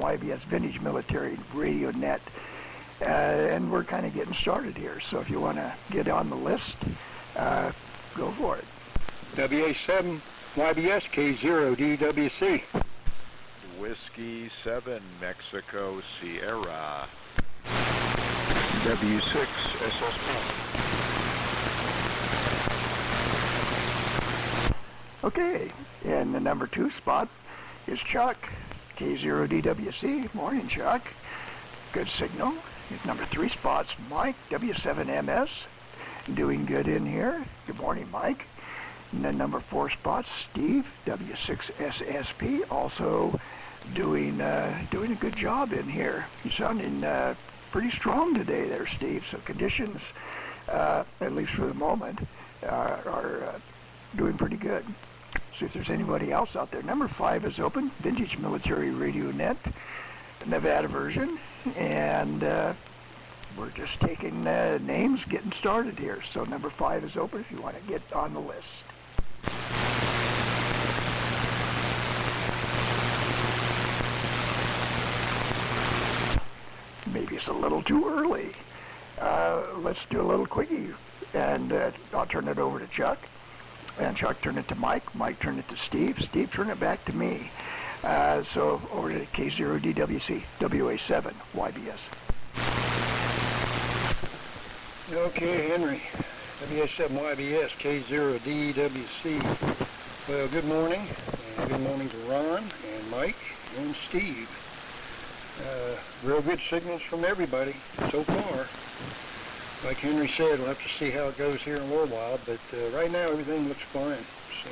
YBS Vintage Military Radio Net. And we're kind of getting started here, so if you want to get on the list, go for it. WA7 YBS K0 DWC. Whiskey 7 Mexico Sierra. W6 SSP. Okay, and the number 2 spot is Chuck, K0 DWC. Morning, Chuck. Good signal. Number 3 spot's Mike, W7MS. Doing good in here. Good morning, Mike. And then number 4 spot's Steve, W6SSP. Also doing a good job in here. You're sounding pretty strong today there, Steve. So conditions, at least for the moment, are doing pretty good. See if there's anybody else out there. Number 5 is open, Vintage Military Radio Net, Nevada version, and we're just taking names, getting started here. So number 5 is open if you want to get on the list. Maybe it's a little too early. Let's do a little quickie, and I'll turn it over to Chuck. And Chuck, turn it to Mike. Mike, turn it to Steve. Steve, turn it back to me. So over to K0 DWC, WA7 YBS. Okay, Henry. WA7 YBS K0 DWC. Well, good morning. And good morning to Ron and Mike and Steve. Real good signals from everybody so far. Like Henry said, we'll have to see how it goes here in a little while, but right now everything looks fine. So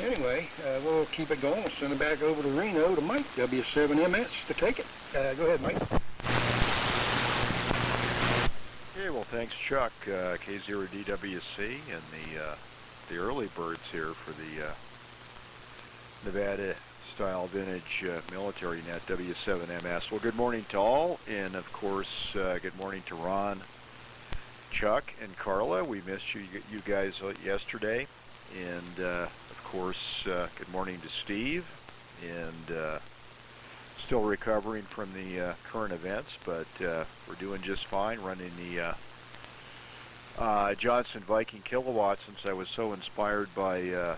anyway, we'll keep it going. We'll send it back over to Reno to Mike, W7MS, to take it. Go ahead, Mike. Okay, well, thanks, Chuck. K0DWC and the early birds here for the Nevada-style vintage military net W7MS. Well, good morning to all, and of course, good morning to Ron, Chuck, and Carla. We missed you guys yesterday, and of course, good morning to Steve, and still recovering from the current events, but we're doing just fine, running the Johnson Viking kilowatt, since I was so inspired by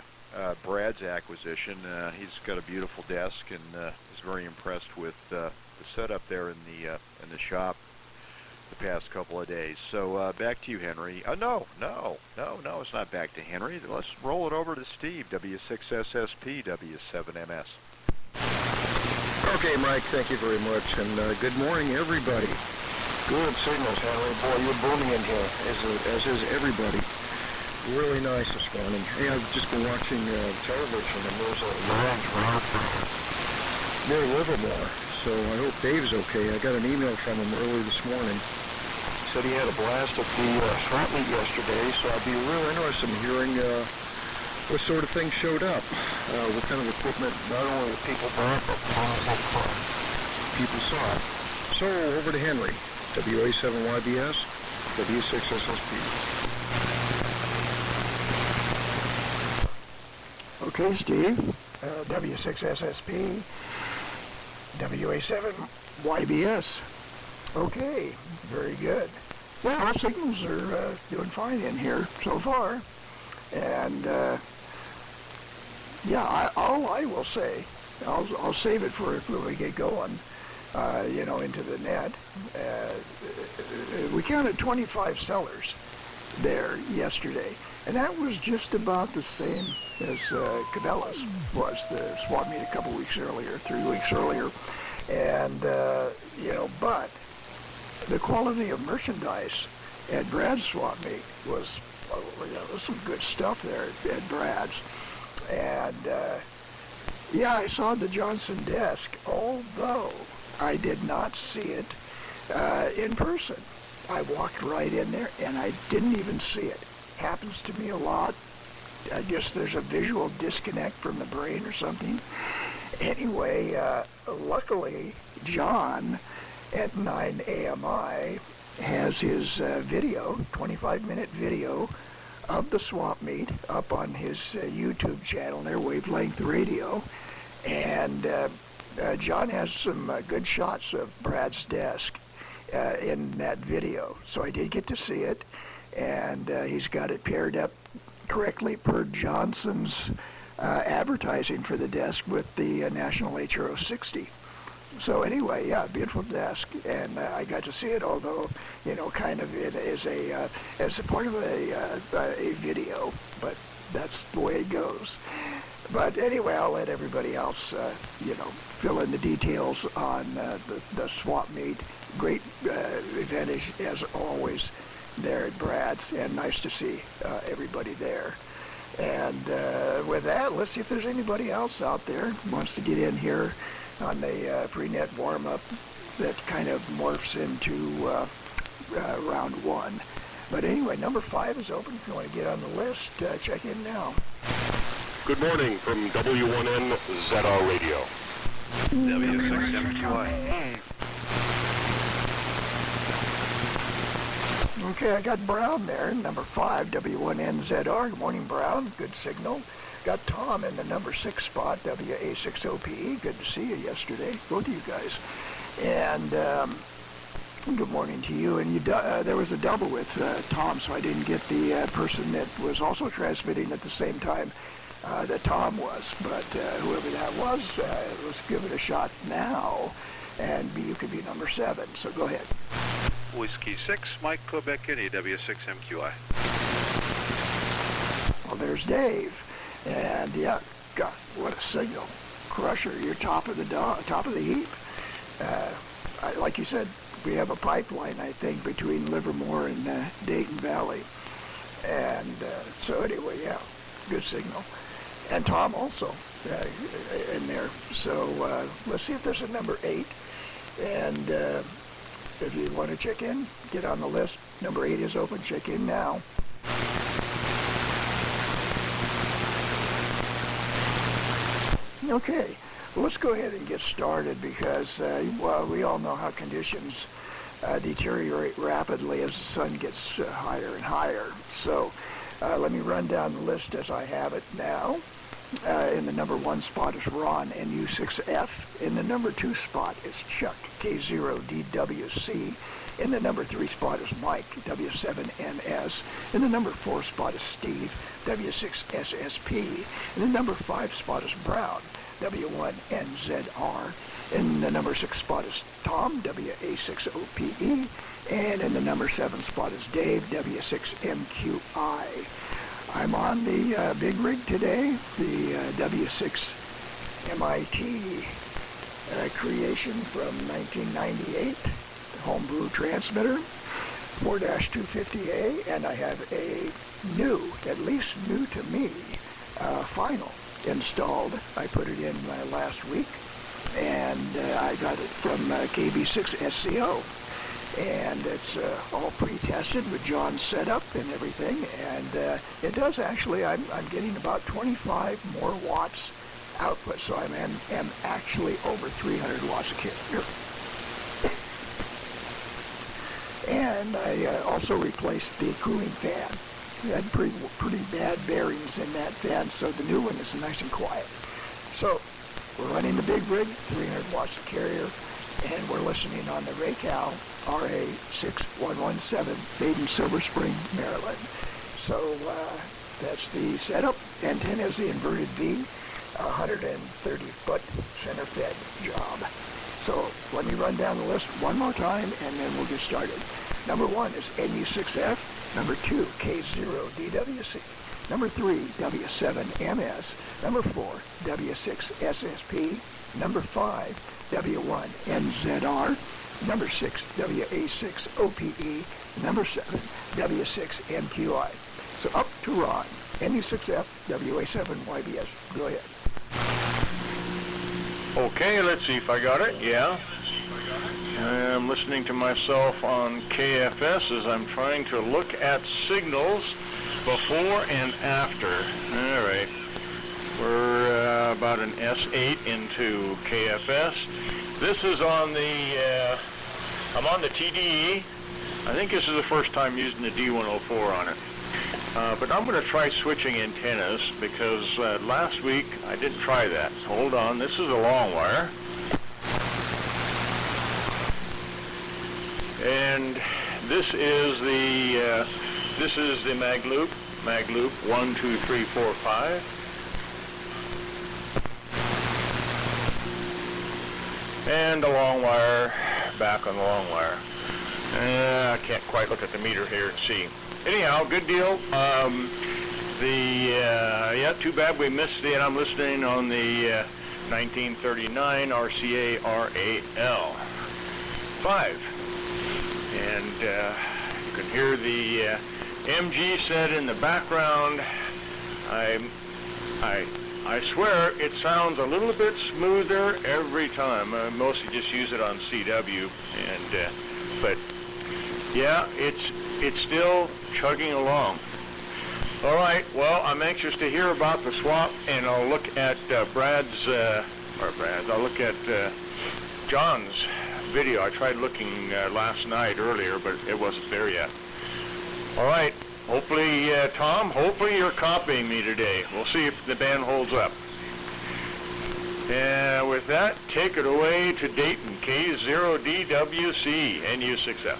Brad's acquisition. He's got a beautiful desk and is very impressed with the setup there in the shop the past couple of days. So back to you, Henry. No, it's not back to Henry. Let's roll it over to Steve, W6SSP, W7MS. Okay, Mike, thank you very much, and good morning, everybody. Good signals, Henry. Boy, you're booming in here, as is everybody. Really nice this morning. Hey, I've just been watching television, and there's a large wildfire near Livermore, so I hope Dave's okay. I got an email from him early this morning. He said he had a blast at the swap meet yesterday, so I'd be real interested in hearing what sort of things showed up, what kind of equipment not only the people bought, but what people saw. So, over to Henry, WA7YBS, W6SSP. Okay, Steve, W6SSP, WA7YBS. Okay, very good. Well, our signals are doing fine in here so far. And yeah, all I will say, I'll save it for when we get going, into the net. We counted 25 sellers there yesterday, and that was just about the same as Cabela's was, the swap meet a couple weeks earlier, 3 weeks earlier. And but the quality of merchandise at Brad's swap meet was, there's some good stuff there at Brad's. And yeah, I saw the Johnson desk, although I did not see it in person. I walked right in there and I didn't even see it. Happens to me a lot. I guess there's a visual disconnect from the brain or something. Anyway, luckily, John at 9 AMI has his video, 25-minute video of the swap meet up on his YouTube channel there, Wavelength Radio. And John has some good shots of Brad's desk in that video, so I did get to see it, and he's got it paired up correctly per Johnson's advertising for the desk with the National HRO 60. So anyway, yeah, beautiful desk, and I got to see it. Although, kind of it is as a part of a video, but that's the way it goes. But anyway, I'll let everybody else, fill in the details on the swap meet. Great event as always there at Brad's, and nice to see everybody there. And with that, let's see if there's anybody else out there who wants to get in here on the pre-net warm-up that kind of morphs into round one. But anyway, number 5 is open. If you want to get on the list, check in now. Good morning from W1N ZR Radio. W6MQI. Okay, I got Brown there, number 5, W1NZR. Good morning, Brown. Good signal. Got Tom in the number 6 spot, WA60PE. Good to see you yesterday. Both of you guys. And good morning to you. And there was a double with Tom, so I didn't get the person that was also transmitting at the same time that Tom was. But whoever that was, let's give it a shot now. And you could be number 7, so go ahead. Whiskey 6, Mike Quebec Guinea, W6MQI. Well, there's Dave. And yeah, God, what a signal. Crusher, you're top of the heap. Like you said, we have a pipeline, I think, between Livermore and Dayton Valley. And so anyway, yeah, good signal. And Tom also in there. So let's see if there's a number 8. And if you want to check in, get on the list. Number 8 is open. Check in now. Okay, well, let's go ahead and get started because, we all know how conditions deteriorate rapidly as the sun gets higher and higher. So let me run down the list as I have it now. In the number 1 spot is Ron, NU6F. In the number 2 spot is Chuck, K0DWC. In the number 3 spot is Mike, W7NS. In the number 4 spot is Steve, W6SSP. In the number 5 spot is Brown, W1NZR. In the number 6 spot is Tom, WA60PE. And in the number 7 spot is Dave, W6MQI. I'm on the big rig today, the W6 MIT creation from 1998. Homebrew transmitter, 4-250A, and I have a new, at least new to me, final installed. I put it in last week, and I got it from KB6SCO. And it's all pre-tested with John's setup and everything, and it does actually, I'm getting about 25 more watts output, so I'm actually over 300 watts a carrier. And I also replaced the cooling fan. We had pretty bad bearings in that fan, so the new one is nice and quiet. So we're running the big rig, 300 watts a carrier, and we're listening on the Raycal RA6117, made in Silver Spring, Maryland. So that's the setup. Antenna is the inverted V, 130-foot center fed job. So let me run down the list one more time, and then we'll get started. Number 1 is NU6F. Number 2, K0DWC. Number 3, W7MS. Number 4, W6SSP. Number 5, W1NZR. Number 6, WA6OPE. Number 7, W6MQI. So up to Ron, NU6F, WA7YBS. Go ahead. Okay, let's see if I got it. Yeah. I'm listening to myself on KFS as I'm trying to look at signals before and after. All right. We're about an S8 into KFS. This is on the, I'm on the TDE. I think this is the first time using the D104 on it. But I'm going to try switching antennas because last week I didn't try that. Hold on, this is a long wire. And this is the mag loop 1, 2, 3, 4, 5. And the long wire, back on the long wire. I can't quite look at the meter here and see. Anyhow, good deal. Yeah, too bad we missed it. I'm listening on the 1939 RCA RAL 5. And you can hear the MG set in the background. I swear it sounds a little bit smoother every time. I mostly just use it on CW, and but yeah, it's still chugging along. All right. Well, I'm anxious to hear about the swap, and I'll look at I'll look at John's video. I tried looking last night earlier, but it wasn't there yet. All right. Hopefully, Tom, hopefully you're copying me today. We'll see if the band holds up. And with that, take it away to Dayton, K0DWC, NU6F.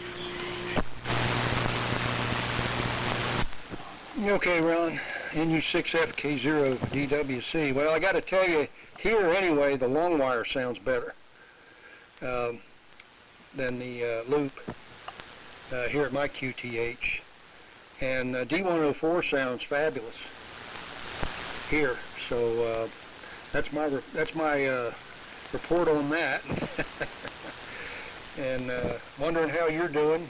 Okay, Ron, NU6F, K0DWC. Well, I got to tell you, here anyway, the long wire sounds better than the loop here at my QTH. And D104 sounds fabulous here, so that's my report on that. And wondering how you're doing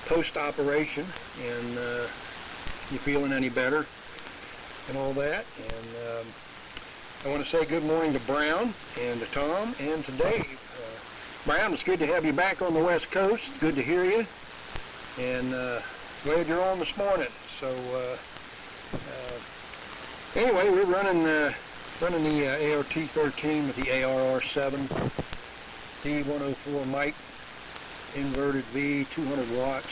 post-operation, and you feeling any better and all that. And I want to say good morning to Brown and to Tom and to Dave. Brown, it's good to have you back on the West Coast. Good to hear you. And glad you're on this morning. So anyway, we're running the ART13 with the ARR7 D104 mic, inverted V, 200 watts,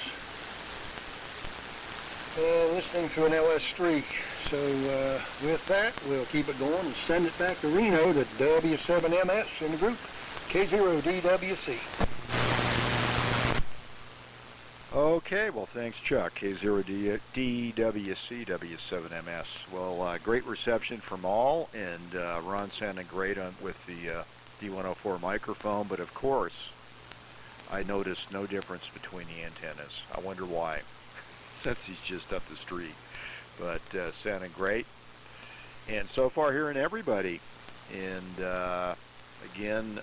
and listening to an LS3. So with that, we'll keep it going and send it back to Reno to W7MS in the group, K0DWC. Okay, well, thanks, Chuck. K0DWC, W7MS. Well, great reception from all, and Ron sounded great with the D104 microphone, but of course, I noticed no difference between the antennas. I wonder why, since he's just up the street. But sounded great, and so far hearing everybody. And again,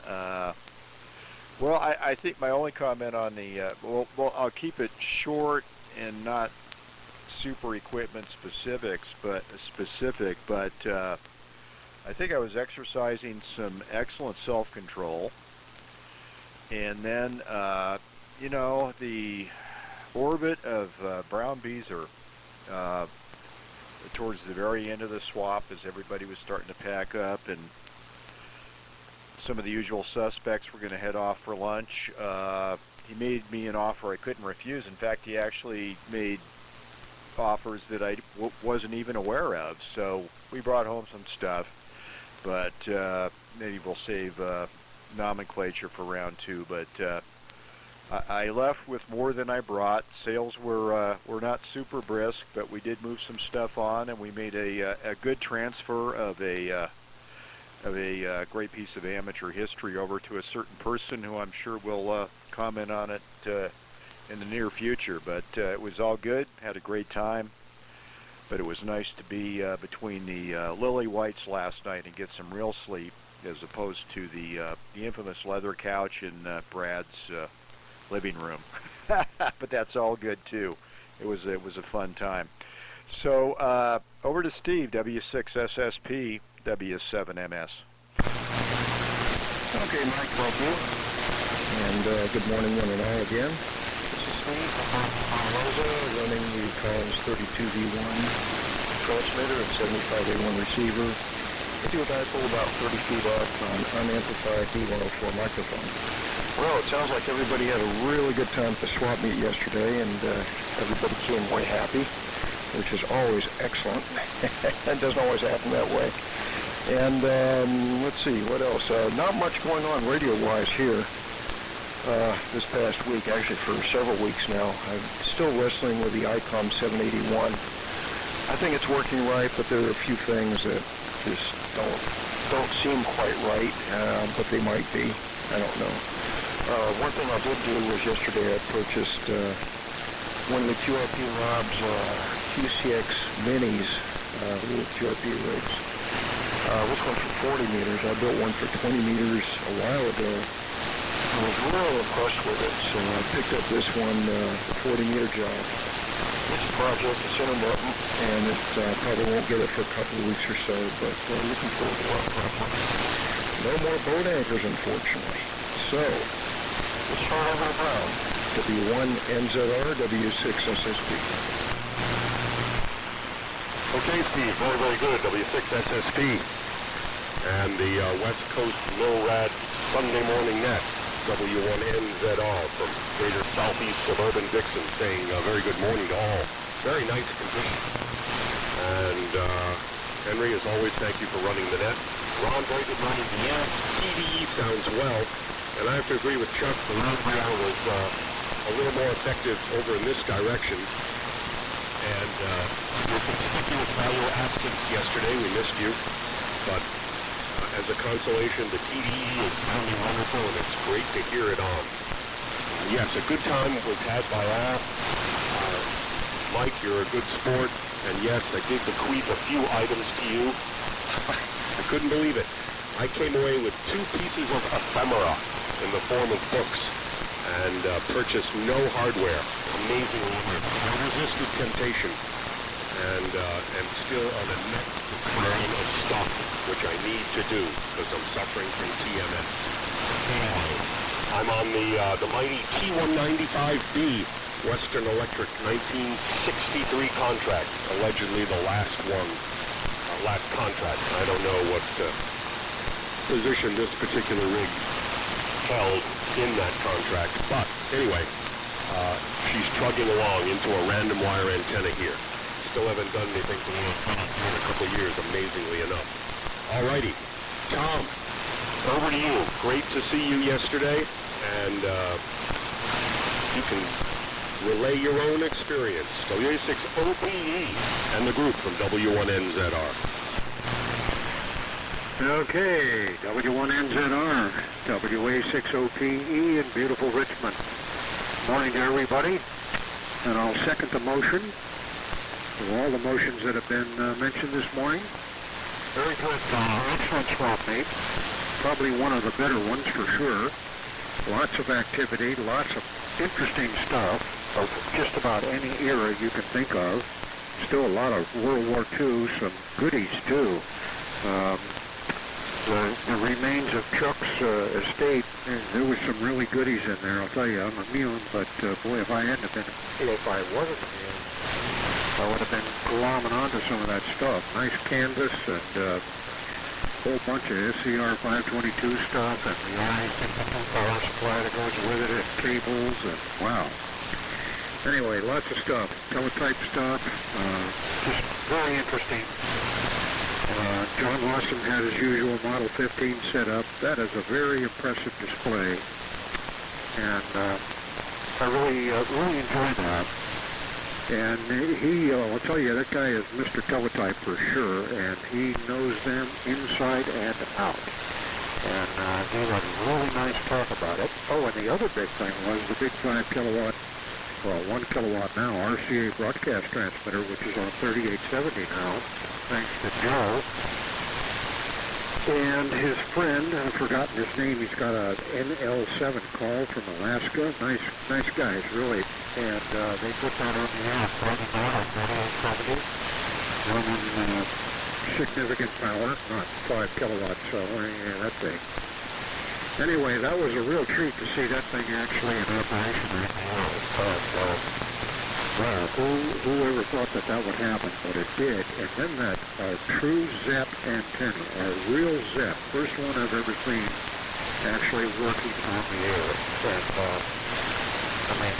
well, I think my only comment on the, well, I'll keep it short and not super equipment specific, but I think I was exercising some excellent self-control. And then, you know, the orbit of Brown Beezer towards the very end of the swap, as everybody was starting to pack up, and some of the usual suspects were going to head off for lunch. He made me an offer I couldn't refuse. In fact, he actually made offers that I wasn't even aware of. So we brought home some stuff, but maybe we'll save nomenclature for round two. But I left with more than I brought. Sales were not super brisk, but we did move some stuff on, and we made a good transfer of a great piece of amateur history over to a certain person who I'm sure will comment on it in the near future. But it was all good, had a great time, but it was nice to be between the lily whites last night and get some real sleep, as opposed to the infamous leather couch in Brad's living room. But that's all good too. It was a fun time. So over to Steve, W6SSP, W7MS. Okay, Mike, thank you. And good morning, one and all again. This is Steve from Rosa, running the Collins 32V1 transmitter and 75A1 receiver. I do a dipole about 30 feet up on unamplified D104 microphone. Well, it sounds like everybody had a really good time at the swap meet yesterday, and everybody came away happy, which is always excellent. That doesn't always happen that way. And let's see, what else? Not much going on radio-wise here. this past week, actually for several weeks now. I'm still wrestling with the ICOM 781. I think it's working right, but there are a few things that just don't seem quite right, but they might be. I don't know. One thing I did do was yesterday I purchased one of the QRP Labs QCX Minis, little QRP rigs. This one's for 40 meters. I built one for 20 meters a while ago. I was really impressed with it, so I picked up this one, 40-meter job. It's a project, it's intermittent, and it probably won't get it for a couple of weeks or so, but looking forward to it. No more boat anchors, unfortunately. So, let's try over the ground. W1NZR, W6 SSP. Okay, Steve, very, very good. W6 SSP. And the West Coast NORAD Sunday morning net, W1NZR from greater southeast suburban Dixon, saying very good morning to all. Very nice condition. And Henry, as always, thank you for running the net. Ron, very good morning. Yes, TDE sounds well. And I have to agree with Chuck, the round was a little more effective over in this direction. And you're conspicuous by your absence yesterday. We missed you. But as a consolation, the TDE is sounding wonderful, and it's great to hear it on. Yes, a good time was had by all. Mike, you're a good sport. And yes, I did bequeath a few items to you. I couldn't believe it. I came away with 2 pieces of ephemera in the form of books and purchased no hardware. Amazingly, I resisted temptation and still on a net decline of stuff, which I need to do because I'm suffering from TMS. I'm on the mighty T195B Western Electric 1963 contract, allegedly the last one, last contract. I don't know what position this particular rig held in that contract, but anyway, she's trugging along into a random wire antenna here. Still haven't done anything to the antenna in a couple years, amazingly enough. Alrighty, Tom, over to you. Great to see you yesterday, and you can relay your own experience. WA6 OPE and the group from W1NZR. Okay, W1NZR, WA6OPE in beautiful Richmond. Morning to everybody, and I'll second the motion of all the motions that have been mentioned this morning. Very good, excellent swap meet. Probably one of the better ones for sure. Lots of activity, lots of interesting stuff of just about any era you can think of. Still a lot of World War II, some goodies too. The remains of Chuck's estate, there was some really goodies in there. I'll tell you, I'm immune, but boy, if I wasn't immune, I would have been glomming onto some of that stuff. Nice canvas and a whole bunch of SCR 522 stuff, and the power supply that goes with it, and cables, and wow. Anyway, lots of stuff, teletype stuff, just very interesting. John Lawson had his usual Model 15 set up. That is a very impressive display, and I really enjoyed that. And I'll tell you, that guy is Mr. Teletype for sure, and he knows them inside and out. And he had a really nice talk about it. Oh, and the other big thing was the big 5 kilowatt, well, 1 kilowatt now, RCA broadcast transmitter, which is on 3870 now, thanks to Joe. And his friend, I've forgotten his name, he's got a NL7 call from Alaska. Nice guys, really. And they put that on the air Friday night on 3870, running significant power, not 5 kilowatts, so yeah, that thing. Anyway, that was a real treat to see that thing actually in operation right now. Wow, whoever thought that would happen, but it did. And then that true ZEP antenna, a real ZEP, first one I've ever seen actually working on the air. And I mean,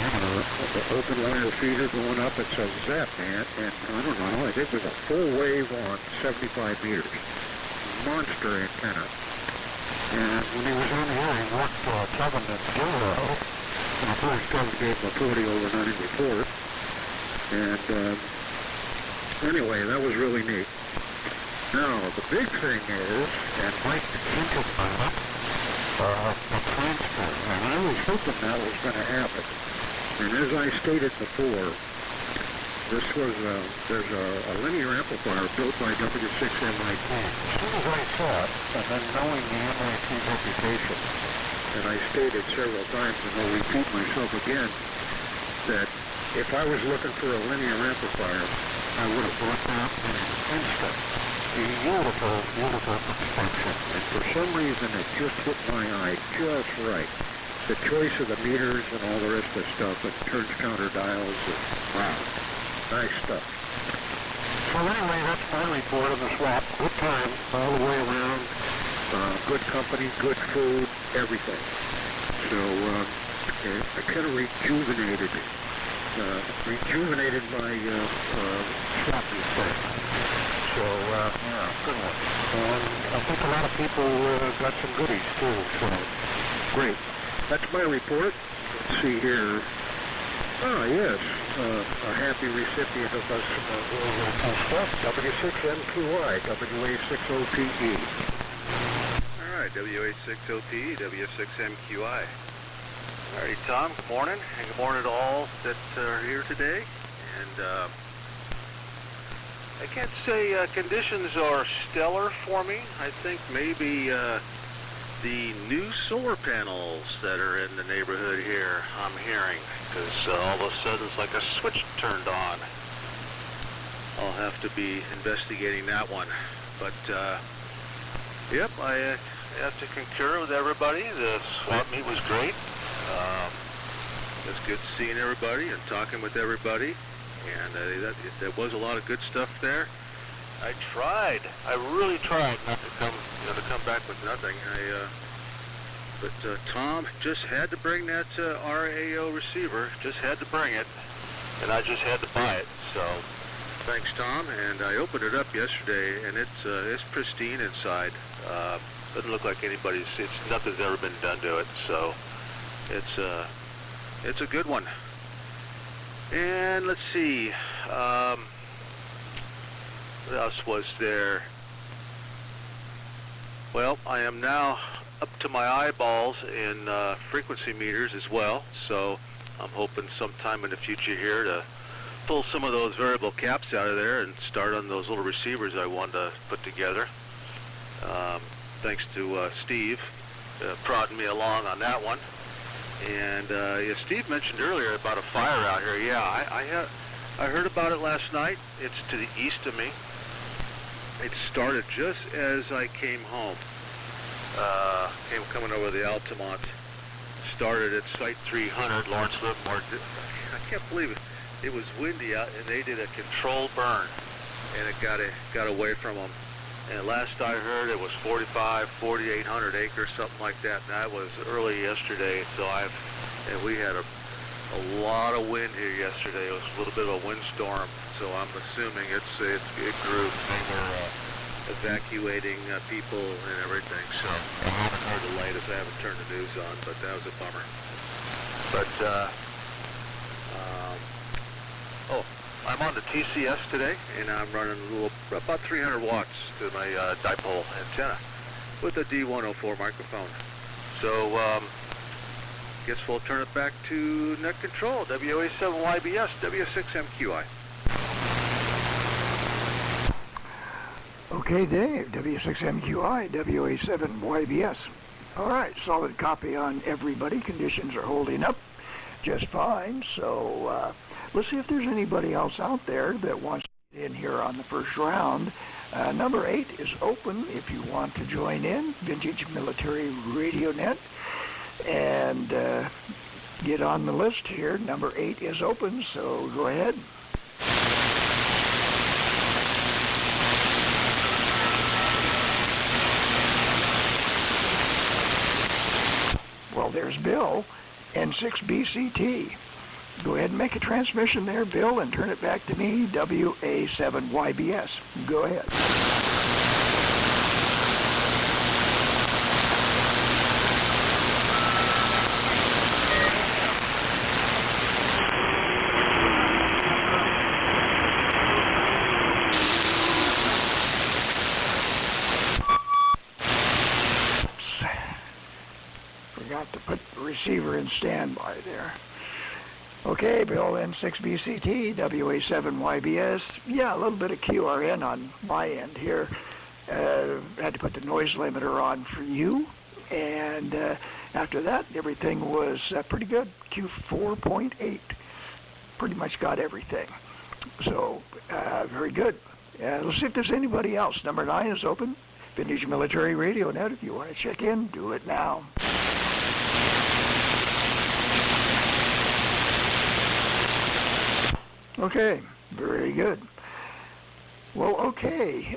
the open wire feeder going up, it's a ZEP, man. And I don't know, I think it was a full wave on 75 meters. Monster antenna. And when he was on the air, he worked 7 at 0. And the first Kevin gave him a 40 over 90 report. And anyway, that was really neat. Now, the big thing is, and Mike hinted about it, the transfer. And I was hoping that was going to happen. And as I stated before, there's a linear amplifier built by W6MIT. As soon as I saw it, and then knowing the MIT reputation, and I stated several times, and I'll repeat myself again, that if I was looking for a linear amplifier, I would have bought that in an instant. Beautiful, beautiful construction. And for some reason, it just hit my eye just right. The choice of the meters and all the rest of the stuff, and turns counter dials, and wow, nice stuff. So anyway, that's my report on the swap. Good time all the way around. Good company, good food, everything. So I kind of rejuvenated my swap report. So, yeah, good one. I think a lot of people got some goodies, too, so great. That's my report. Let's see here. Ah, yes, a happy recipient of us stuff, W6MQI, WA60PE. All right, WA60PE, W6MQI. All right, Tom, good morning, and good morning to all that are here today. And I can't say conditions are stellar for me. I think maybe the new solar panels that are in the neighborhood here, I'm hearing, because all of a sudden it's like a switch turned on. I'll have to be investigating that one. But, yep, I have to concur with everybody. The swap meet was great. It was good seeing everybody and talking with everybody. And there was a lot of good stuff there. I really tried not to come back with nothing. But Tom just had to bring that RAO receiver, just had to bring it, and I just had to buy it. So thanks, Tom. And I opened it up yesterday, and it's pristine inside. Doesn't look like nothing's ever been done to it. So it's a good one. And let's see, what else was there? Well, I am now up to my eyeballs in frequency meters as well, so I'm hoping sometime in the future here to pull some of those variable caps out of there and start on those little receivers I wanted to put together. Thanks to Steve prodding me along on that one. And yeah, Steve mentioned earlier about a fire out here. Yeah, I heard about it last night. It's to the east of me. It started just as I came home. Coming over the Altamont. Started at Site 300, Lawrence Livermore. I can't believe it. It was windy out, and they did a controlled burn, and it got away from them. And last I heard, it was 4,800 acres, something like that. And that was early yesterday. So and we had a lot of wind here yesterday. It was a little bit of a windstorm. So I'm assuming it grew. They were evacuating people and everything. So I haven't heard the latest. I haven't turned the news on, but that was a bummer. But I'm on the TCS today, and I'm running about 300 watts to my dipole antenna with a D104 microphone. So, guess we'll turn it back to net control, WA7YBS, W6MQI. Okay, Dave, W6MQI, WA7YBS. All right, solid copy on everybody. Conditions are holding up just fine, so let's see if there's anybody else out there that wants to get in here on the first round. Number 8 is open if you want to join in, Vintage Military Radio Net, and get on the list here. Number 8 is open, so go ahead. Well, there's Bill, N6BCT. Go ahead and make a transmission there, Bill, and turn it back to me, WA7YBS. Go ahead. forgot to put the receiver in standby there. Okay, Bill, N6BCT, WA7YBS. Yeah, a little bit of QRN on my end here. Had to put the noise limiter on for you. And after that, everything was pretty good. Q4.8. Pretty much got everything. So, very good. Let's see if there's anybody else. Number 9 is open. Vintage Military Radio Net. If you want to check in, do it now. Okay, very good. Well, okay.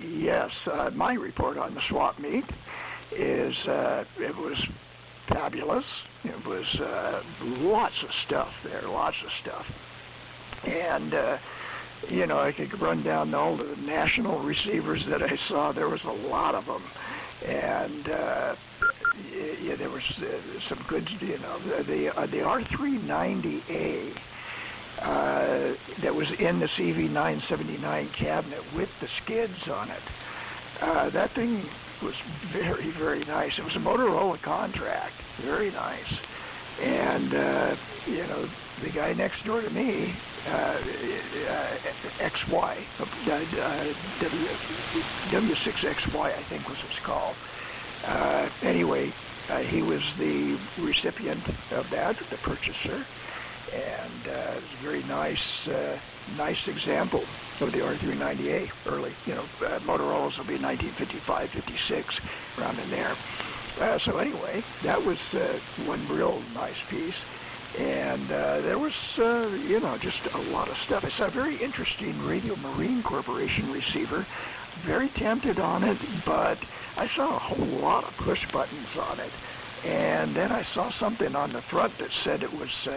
Yes, my report on the swap meet is it was fabulous. It was lots of stuff there, lots of stuff. And, you know, I could run down all the national receivers that I saw. There was a lot of them. And yeah, there was some good, you know, the R390A that was in the CV979 cabinet with the skids on it. That thing was very, very nice. It was a Motorola contract. Very nice. And, you know, the guy next door to me, XY, W6XY, I think was it's called. Anyway, he was the recipient of that, the purchaser. And it's a very nice, nice example of the R390A early. You know, Motorola's will be 1955, 56, around in there. So anyway, that was one real nice piece. And there was, you know, just a lot of stuff. I saw a very interesting Radio Marine Corporation receiver. Very tempted on it, but I saw a whole lot of push buttons on it. And then I saw something on the front that said it was,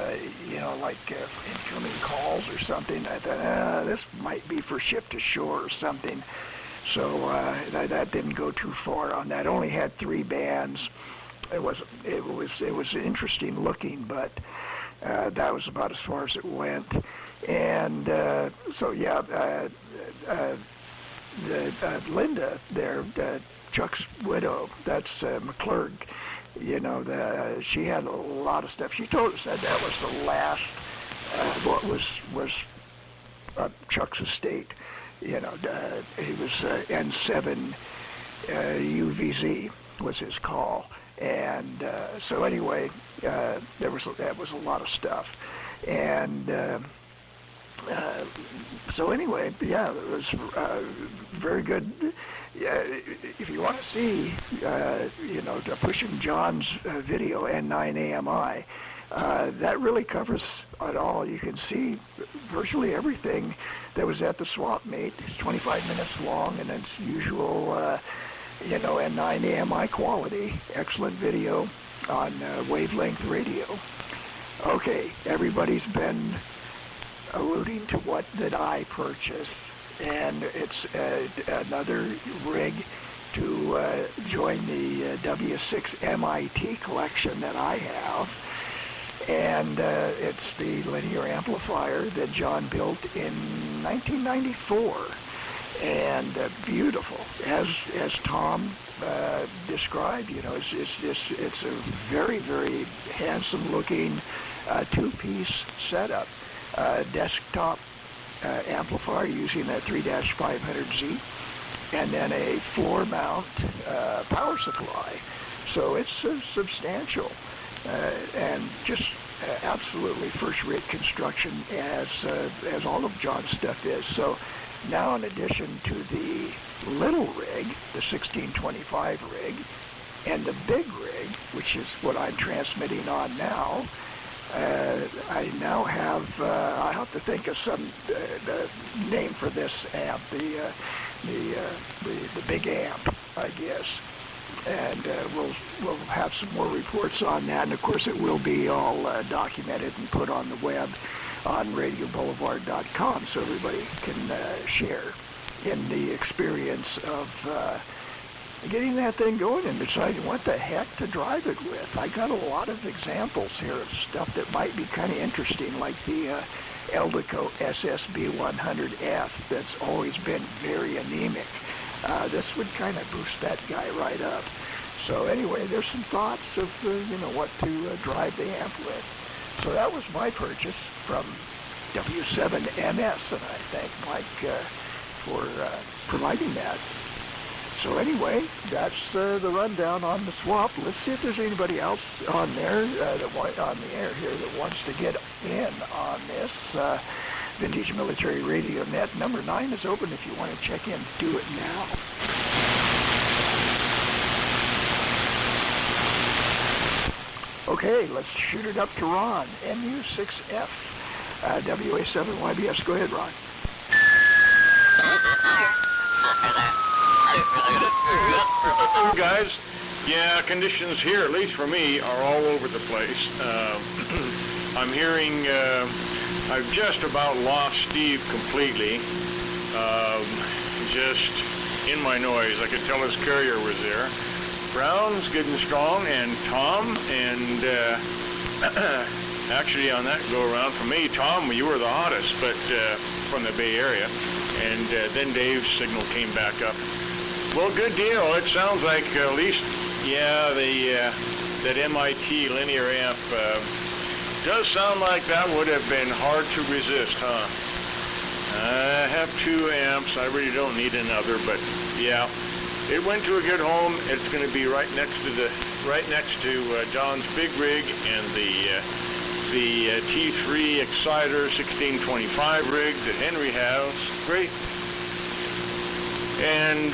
you know, like incoming calls or something. I thought, this might be for ship to shore or something. So that didn't go too far on that. It only had 3 bands. It was interesting looking, but that was about as far as it went. And so yeah, Linda there, Chuck's widow, that's McClurg. You know, she had a lot of stuff. She told us that was the last, what was Chuck's estate. You know, he was N7 UVZ was his call. And so anyway, that was a lot of stuff. And so anyway, yeah, it was very good. If you want to see, you know, Pushing John's video, N9AMI, that really covers it all. You can see virtually everything that was at the swap meet. It's 25 minutes long, and it's usual, you know, N9AMI quality. Excellent video on wavelength radio. Okay, everybody's been alluding to what did I purchase, and it's another rig to join the W6 MIT collection that I have, and it's the linear amplifier that John built in 1994, and beautiful, as Tom described. You know, it's a very, very handsome looking 2-piece setup. Desktop amplifier using that 3-500Z, and then a floor mount power supply. So it's substantial and just absolutely first-rate construction, as all of John's stuff is. So now, in addition to the little rig, the 1625 rig, and the big rig, which is what I'm transmitting on now, I now have, I have to think of some the name for this amp, the big amp, I guess. And we'll have some more reports on that, and of course it will be all documented and put on the web on radioboulevard.com, so everybody can share in the experience of getting that thing going and deciding what the heck to drive it with. I got a lot of examples here of stuff that might be kind of interesting, like the Eldeco SSB100F that's always been very anemic. This would kind of boost that guy right up. So anyway, there's some thoughts of, what to drive the amp with. So that was my purchase from W7MS, and I thank Mike for providing that. So anyway, that's the rundown on the swap. Let's see if there's anybody else on there, on the air here, that wants to get in on this. Vintage Military Radio Net number 9 is open. If you want to check in, do it now. Okay, let's shoot it up to Ron, MU6F, WA7YBS. Go ahead, Ron. Guys, yeah, conditions here, at least for me, are all over the place. I'm hearing I've just about lost Steve completely. Just in my noise. I could tell his carrier was there. Brown's good and strong, and Tom, and actually on that go around for me, Tom, you were the hottest, but from the Bay Area, and then Dave's signal came back up. Well, good deal. It sounds like at least, yeah, that MIT linear amp does sound like that would have been hard to resist, huh? I have 2 amps. I really don't need another, but yeah. It went to a good home. It's going to be right next to John's big rig and the T3 Exciter 1625 rig that Henry has. Great. And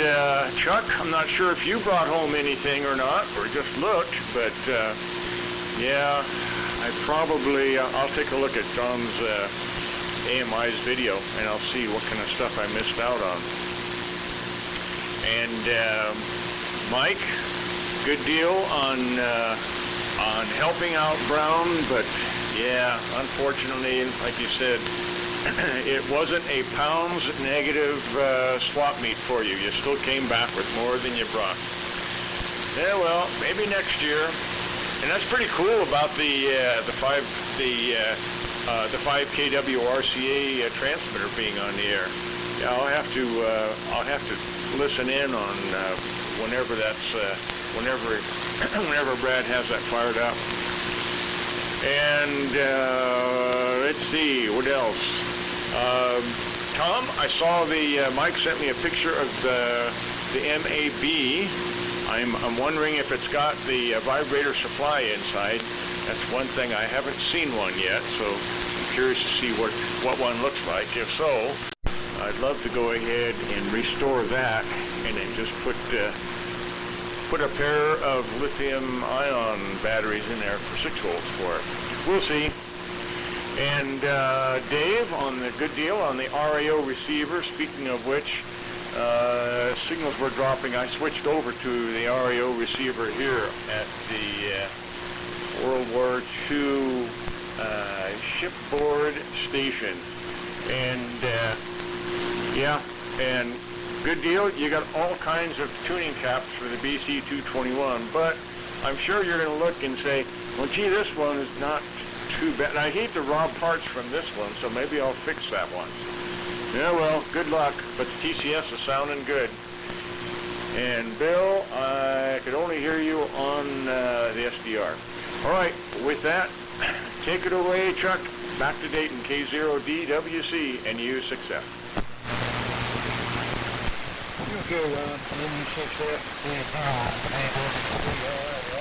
Chuck, I'm not sure if you brought home anything or not, or just looked, but yeah, I'll take a look at John's AMI's video and I'll see what kind of stuff I missed out on. And Mike, good deal on helping out Brown, but yeah, unfortunately, like you said, it wasn't a pounds negative swap meet for you. You still came back with more than you brought. Yeah, well, maybe next year. And that's pretty cool about the 5 kW RCA transmitter being on the air. Yeah, I'll have to listen in on whenever Brad has that fired up. And let's see, what else? Tom, I saw Mike sent me a picture of the MAB. I'm wondering if it's got the vibrator supply inside. That's one thing, I haven't seen one yet, so I'm curious to see what one looks like. If so, I'd love to go ahead and restore that and then just put a pair of lithium-ion batteries in there for 6 volts for it. We'll see. And Dave, on the good deal on the RAO receiver, speaking of which, signals were dropping. I switched over to the RAO receiver here at the World War II shipboard station. And yeah, and good deal. You got all kinds of tuning caps for the BC221, but I'm sure you're going to look and say, well, gee, this one is not too bad. And I hate to rob parts from this one, so maybe I'll fix that one. Yeah, well, good luck, but the TCS is sounding good. And Bill, I could only hear you on the SDR. All right, with that, take it away, Chuck. Back to Dayton, K0DWC and U6F. Okay, Ron, MU6F. I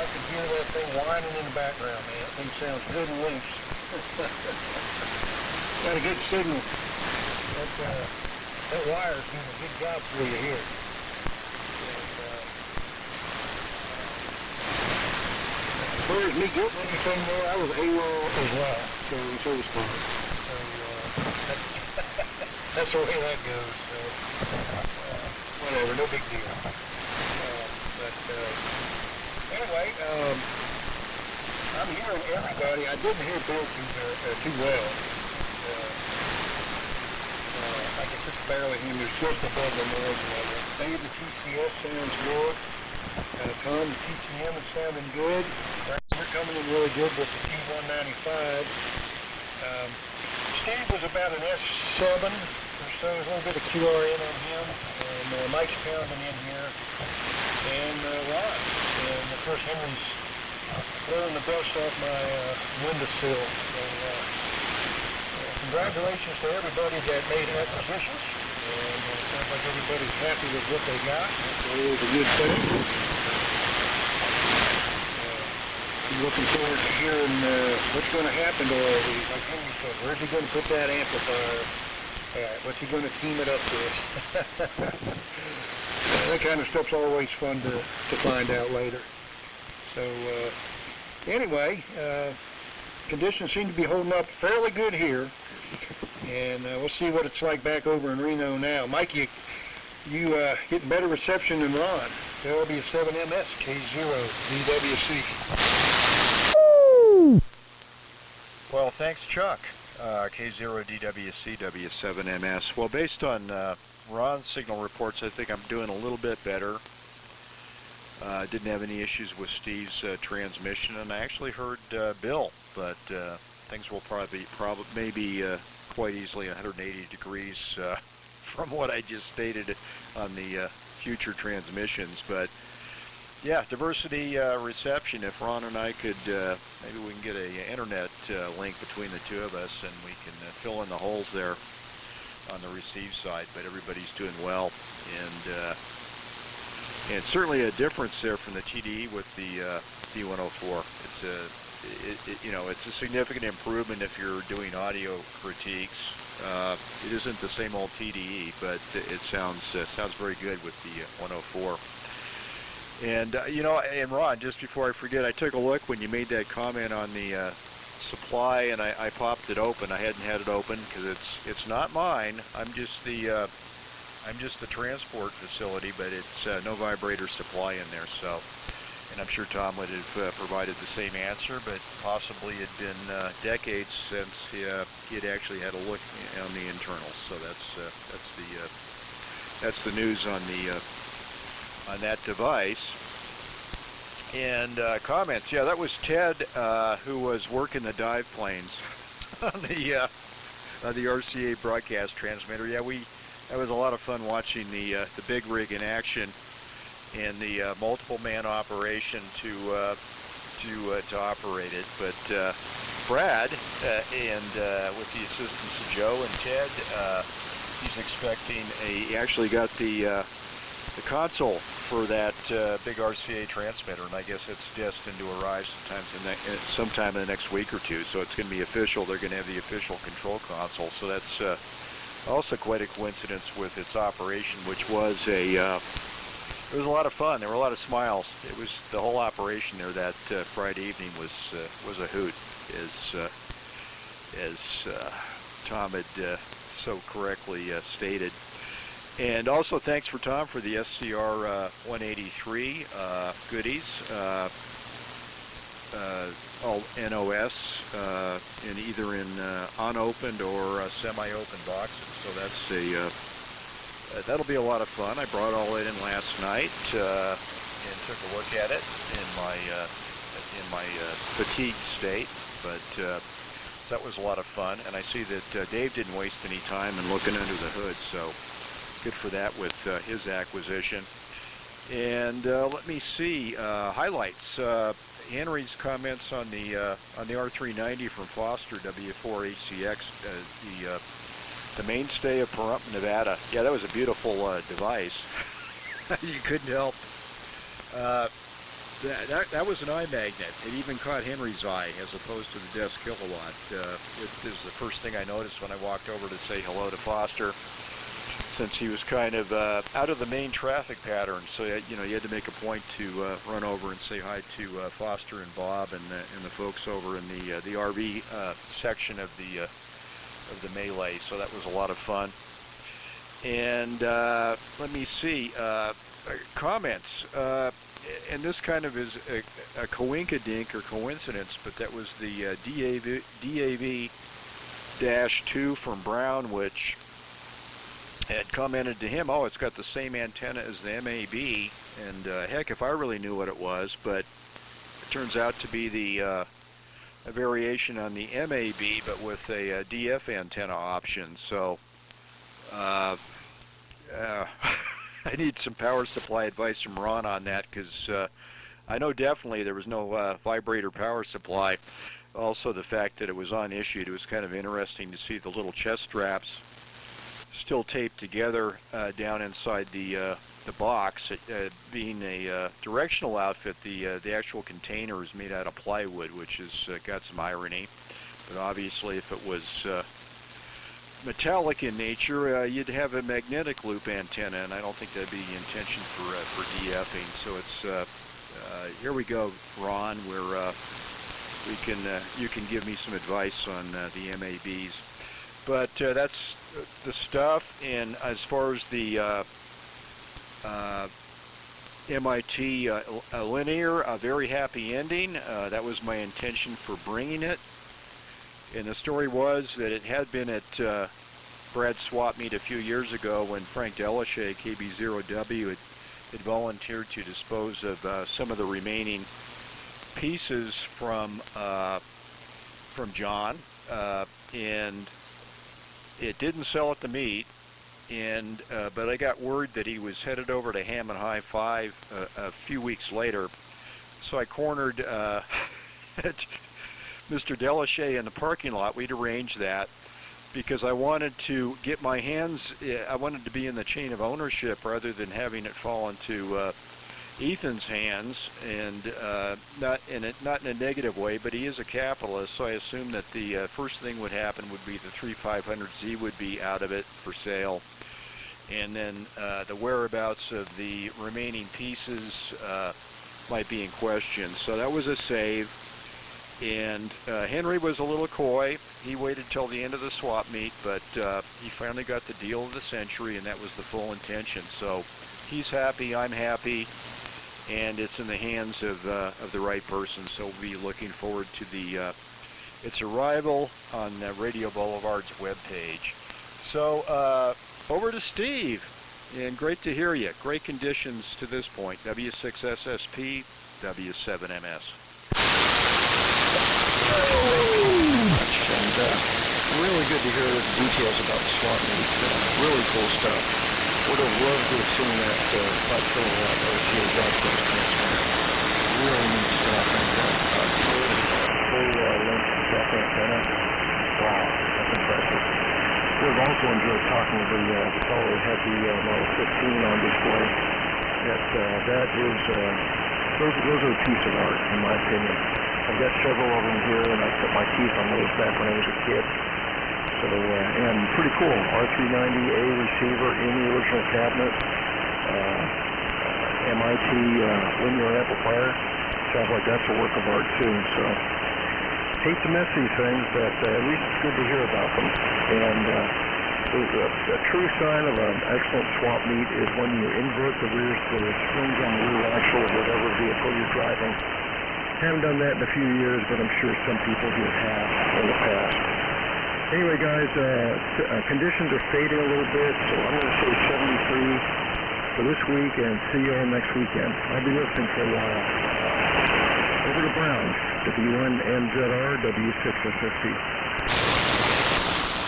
can hear that thing whining in the background, man. That thing sounds good and loose. Got a good signal. That wire's doing a good job for you here. As far as me getting anything there, I was AWOL as well, so to speak. So that's the way that goes. So whatever, no big deal. Anyway, I'm hearing everybody. I didn't hear Bill too well. I can just barely hear him. There's just above the noise level. Dave, the TCS sounds good. Tom, the TCM is sounding good. We're coming in really good with the T195. Steve was about an S7 or so, a little bit of QRN on him. And Mike's pounding in here. And Ron. And course, Henry's blowing the dust off my windowsill. So, congratulations to everybody that made acquisitions. And sounds like everybody's happy with what they got. That's always a good thing. I'm looking forward to hearing what's going to happen to all these. Like Henry said, where's he going to put that amplifier at? What's he going to team it up with? That kind of stuff's always fun to find out later. So anyway, conditions seem to be holding up fairly good here, and we'll see what it's like back over in Reno now. Mike, you getting better reception than Ron. W7MS K0 DWC. Well, thanks, Chuck. K0 DWC W7MS. Well, based on Ron's signal reports, I think I'm doing a little bit better. Didn't have any issues with Steve's transmission, and I actually heard Bill, but things will probably maybe quite easily 180 degrees from what I just stated on the future transmissions. But yeah, diversity reception. If Ron and I could, maybe we can get a internet link between the two of us, and we can fill in the holes there on the receive side. But everybody's doing well, and certainly a difference there from the TDE with the D104. It's a significant improvement if you're doing audio critiques. It isn't the same old TDE, but it sounds very good with the 104. And and Ron, just before I forget, I took a look when you made that comment on the supply, and I popped it open. I hadn't had it open because it's not mine. I'm just the transport facility, but it's no vibrator supply in there. So, and I'm sure Tom would have provided the same answer, but possibly it'd been decades since he had actually had a look on the internals. So that's the news on that device. And comments, yeah, that was Ted who was working the dive planes on the RCA broadcast transmitter. Yeah, that was a lot of fun watching the big rig in action and the multiple man operation to operate it. But Brad and with the assistance of Joe and Ted, he's expecting he actually got the console for that big RCA transmitter, and I guess it's destined to arrive sometime in the next week or two. So it's going to be official. They're going to have the official control console. So that's also quite a coincidence with its operation, which was it was a lot of fun. There were a lot of smiles. It was the whole operation there that Friday evening was a hoot, as Tom had so correctly stated. And also thanks for Tom for the SCR 183 goodies, all NOS, in either in unopened or semi-open boxes. So that's that'll be a lot of fun. I brought all that in last night and took a look at it in my fatigued state, but that was a lot of fun. And I see that Dave didn't waste any time in looking under the hood, so good for that with his acquisition. And let me see, highlights. Henry's comments on the R390 from Foster W4ACX, the mainstay of Pahrump, Nevada. Yeah, that was a beautiful device. You couldn't help. That was an eye magnet. It even caught Henry's eye as opposed to the desk kilowatt. It was the first thing I noticed when I walked over to say hello to Foster, since he was kind of out of the main traffic pattern. So you had to make a point to run over and say hi to Foster and Bob and the folks over in the RV section of the melee. So that was a lot of fun. And let me see, comments. And this kind of is a coinkadink or coincidence, but that was the DAV-2 from Brown, which had commented to him, oh, it's got the same antenna as the MAB, and heck, if I really knew what it was, but it turns out to be a variation on the MAB, but with a DF antenna option. So I need some power supply advice from Ron on that, because I know definitely there was no vibrator power supply. Also, the fact that it was unissued, it was kind of interesting to see the little chest straps still taped together down inside the box. Being a directional outfit, the actual container is made out of plywood, which has got some irony. But obviously, if it was metallic in nature, you'd have a magnetic loop antenna, and I don't think that'd be the intention for DFing. So it's here we go, Ron, where you can give me some advice on the MABs. But that's the stuff. And as far as the MIT linear, a very happy ending. That was my intention for bringing it. And the story was that it had been at Brad's swap meet a few years ago when Frank Delashay, KB0W, had volunteered to dispose of some of the remaining pieces from John, and it didn't sell at the meet. And but I got word that he was headed over to Ham and High Five a few weeks later, so I cornered Mr. Delashay in the parking lot. We'd arranged that because I wanted to get my hands, I wanted to be in the chain of ownership rather than having it fall into Ethan's hands, and not in a negative way, but he is a capitalist, so I assumed that the first thing would happen would be the 3500Z would be out of it for sale, and then the whereabouts of the remaining pieces might be in question. So that was a save. And Henry was a little coy. He waited till the end of the swap meet, but he finally got the deal of the century, and that was the full intention. So he's happy, I'm happy, and it's in the hands of the right person. So we'll be looking forward to its arrival on Radio Boulevard's webpage. So over to Steve, and great to hear you. Great conditions to this point. W6SSP, W7MS. And really good to hear the details about the swap meet. Really cool stuff. Would have loved to have seen that 5 kilowatt RTA broadcast transmitter. Really neat stuff. And full length deck antenna. Wow, that's impressive. Would have also enjoyed talking to the fellow that had the Model 15 on display. That is, those are a piece of art, in my opinion. I've got several of them here, and I cut my teeth on those back when I was a kid. So, and pretty cool. R390A receiver in the original cabinet. MIT linear amplifier. Sounds like that's a work of art, too. So, hate to miss these things, but at least it's good to hear about them. And a true sign of an excellent swap meet is when you invert the springs on the rear axle of whatever vehicle you're driving. Haven't done that in a few years, but I'm sure some people here have in the past. Anyway, guys, conditions are fading a little bit, so I'm going to say 73 for this week, and see you all next weekend. I'll be listening for a while. Over to Brown, W1NZR, W6SSP.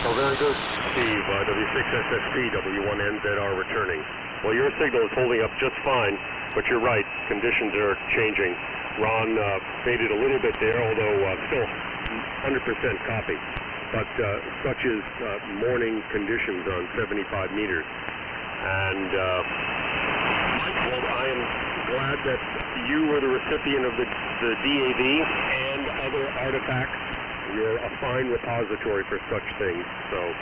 Oh, very good, Steve. W6SSP, W1NZR returning. Well, your signal is holding up just fine, but you're right, conditions are changing. Ron faded a little bit there, although still 100% copy. But such is morning conditions on 75 meters. And well, I am glad that you were the recipient of the DAV and other artifacts. You're a fine repository for such things. So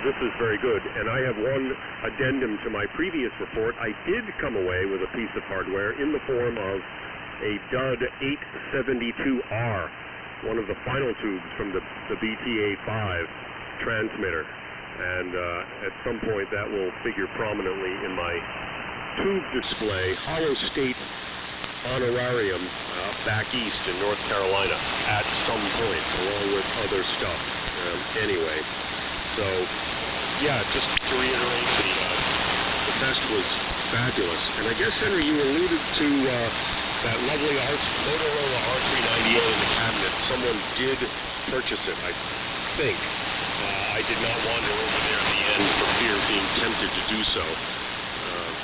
this is very good. And I have one addendum to my previous report. I did come away with a piece of hardware in the form of a DUD 872R, one of the final tubes from the BTA5 transmitter. And at some point that will figure prominently in my tube display, hollow state honorarium back east in North Carolina at some point, along with other stuff. Anyway, so yeah, just to reiterate, the test was fabulous. And I guess, Henry, you alluded to that lovely Motorola R390A in the cabinet. Someone did purchase it, I think. I did not wander over there at the end for fear of being tempted to do so,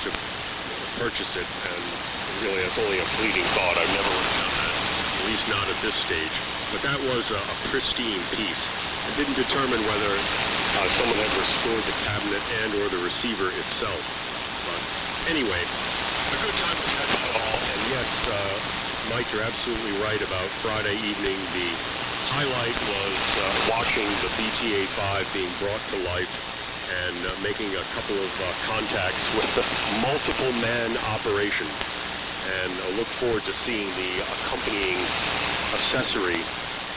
to purchase it. And really, that's only a fleeting thought. I've never really done that, at least not at this stage. But that was a pristine piece. I didn't determine whether someone had restored the cabinet and or the receiver itself. But anyway, a good time we had that all. And yes, Mike, you're absolutely right about Friday evening. The highlight was watching the BTA-5 being brought to life and making a couple of contacts with the multiple man operation. And I look forward to seeing the accompanying accessory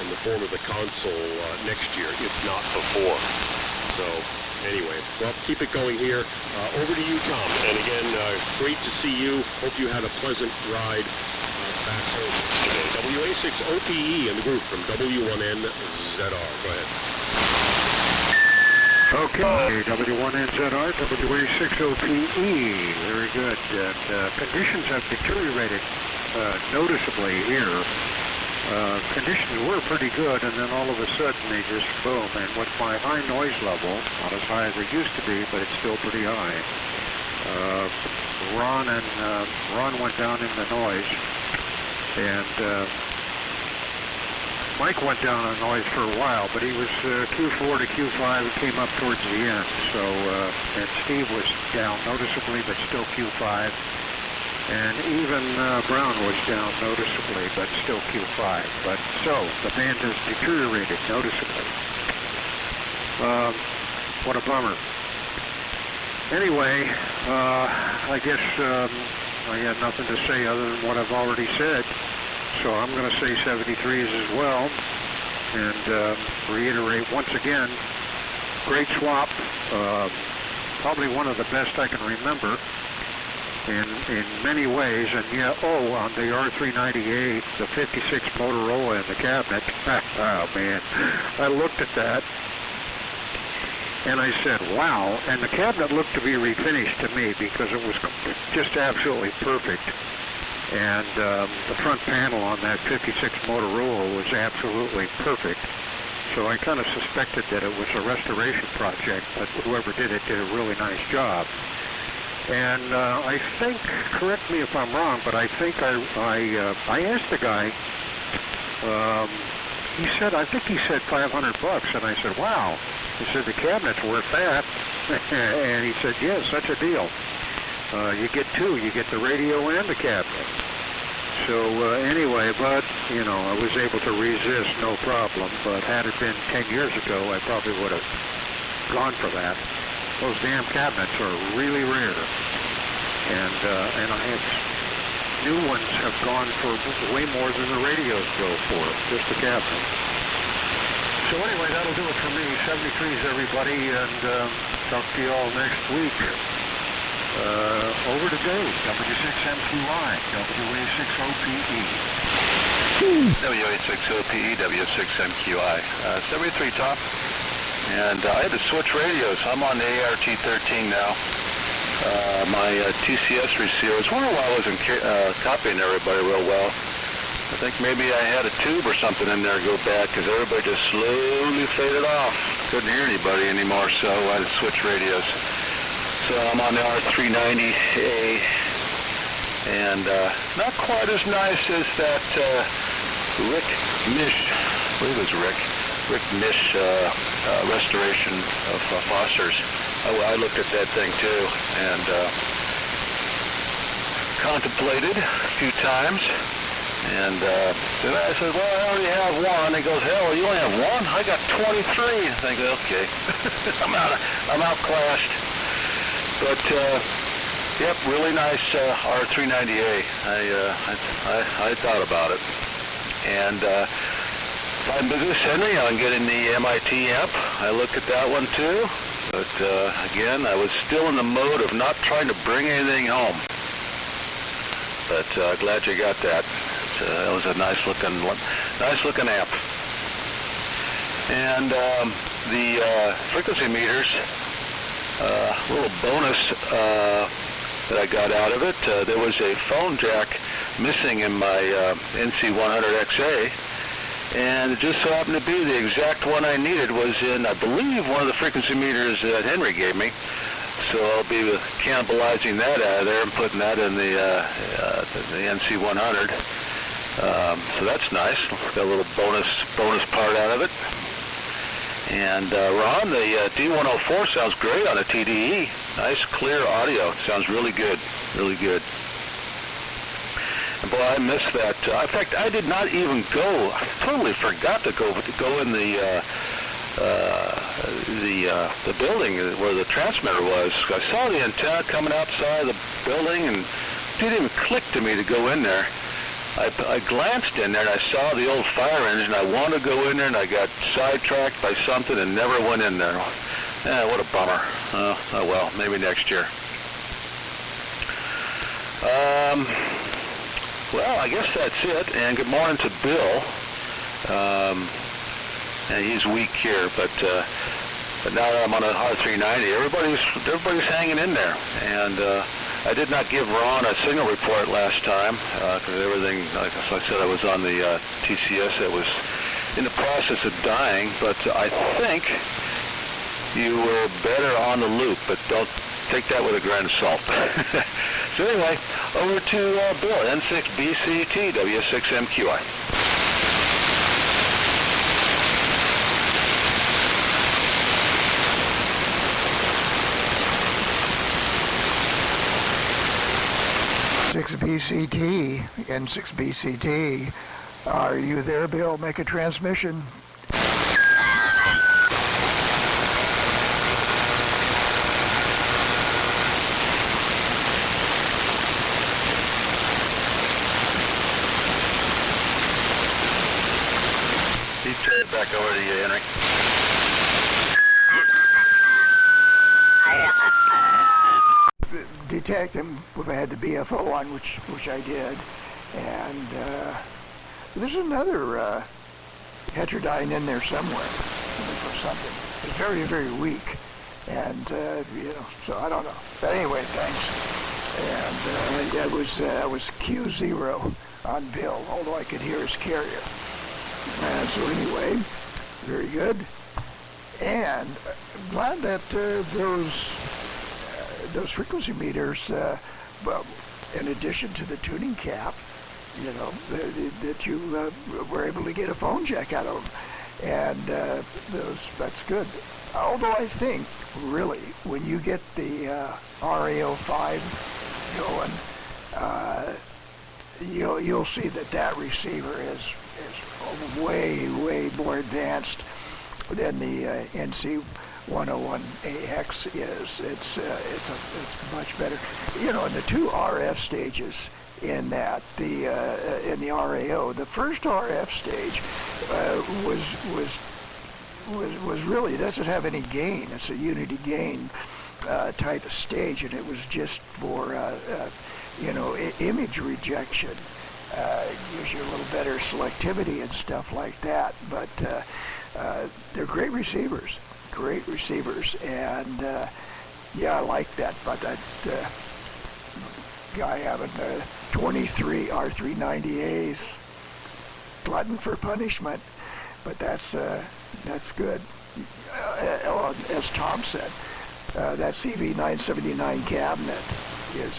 in the form of the console next year, if not before. So anyway, well, keep it going here. Over to you, Tom. And again, great to see you. Hope you had a pleasant ride back home yesterday. WA6OPE in the group from W1NZR. Go ahead. Okay, W1NZR, WA6OPE. Very good. And conditions have deteriorated noticeably here. Conditions were pretty good, and then all of a sudden they just boom. And with my high noise level, not as high as it used to be, but it's still pretty high. Ron went down in the noise, and Mike went down on noise for a while, but he was Q4 to Q5 and came up towards the end. So, and Steve was down noticeably, but still Q5. And even Brown was down noticeably, but still Q5. But so, the band has deteriorated noticeably. What a bummer. Anyway, I guess I have nothing to say other than what I've already said. So I'm going to say 73s as well, and reiterate once again, great swap, probably one of the best I can remember in many ways. And yeah, on the R398, the 56 Motorola in the cabinet, oh man, I looked at that and I said, wow, and the cabinet looked to be refinished to me because it was just absolutely perfect. And the front panel on that 56 Motorola was absolutely perfect. So I kind of suspected that it was a restoration project, but whoever did it did a really nice job. And I think, correct me if I'm wrong, but I think I asked the guy, I think he said $500, and I said, wow. He said, the cabinet's worth that. And he said, yes, such a deal. You get two. You get the radio and the cabinet. So anyway, but, you know, I was able to resist, no problem. But had it been 10 years ago, I probably would have gone for that. Those damn cabinets are really rare. And I have, new ones have gone for way more than the radios go for, just the cabinet. So anyway, that'll do it for me. 73s, everybody, and talk to you all next week. Over to Dave, W6MQI, WA6OPE. WA6OPE, W6MQI. 73 top. And I had to switch radios. I'm on the ART13 now. My TCS receiver, it's one while I wasn't copying everybody real well. I think maybe I had a tube or something in there go bad because everybody just slowly faded off. Couldn't hear anybody anymore, so I had to switch radios. So I'm on the R390A, and not quite as nice as that Rick Mish, I believe it was Rick Mish restoration of Foster's. I looked at that thing too, and contemplated a few times. And then I said, well, I already have one. He goes, hell, you only have one? I got 23. I think, okay, I'm outclassed. But yep, really nice R390A. I thought about it. And fine business, Henry, on getting the MIT amp. I looked at that one too. But again, I was still in the mode of not trying to bring anything home. But glad you got that. That was a nice looking amp. And the frequency meters, little bonus that I got out of it. There was a phone jack missing in my NC100XA, and it just so happened to be the exact one I needed was in, I believe, one of the frequency meters that Henry gave me. So I'll be cannibalizing that out of there and putting that in the NC 100. So that's nice. Got a little bonus part out of it. And Ron, the D104 sounds great on a TDE. Nice, clear audio. Sounds really good, really good. And boy, I missed that. In fact, I did not even go. I totally forgot to go in the building where the transmitter was. I saw the antenna coming outside the building, and it didn't even click to me to go in there. I glanced in there and I saw the old fire engine. I wanted to go in there and I got sidetracked by something and never went in there. What a bummer. Oh well, maybe next year. Well, I guess that's it. And good morning to Bill. And he's weak here, but now that I'm on a R390, everybody's hanging in there. And I did not give Ron a signal report last time because everything, like I said, I was on the TCS that was in the process of dying. But I think you were better on the loop, but don't take that with a grain of salt. So anyway, over to Bill, N6BCT, W6MQI. N6BCT, N6BCT. Are you there, Bill? Make a transmission. He turned it back over to you, Henry. Detect him if I had the BFO on, which I did, and there's another heterodyne in there somewhere for something. It's very, very weak, and so I don't know. But anyway, thanks. And that was Q0 on Bill, although I could hear his carrier. So anyway, very good. And I'm glad that those frequency meters, well, in addition to the tuning cap, that you were able to get a phone jack out of them, and that's good. Although I think, really, when you get the RA05 going, you'll see that receiver is way more advanced than the NC101AX is. It's much better. In the two RF stages in that, in the RAO, the first RF stage was really, doesn't have any gain. It's a unity gain type of stage, and it was just for image rejection. Gives you a little better selectivity and stuff like that, but they're great receivers, and yeah, I like that. But that guy having 23 R390As, glutton for punishment, but that's good. As Tom said, that CV979 cabinet is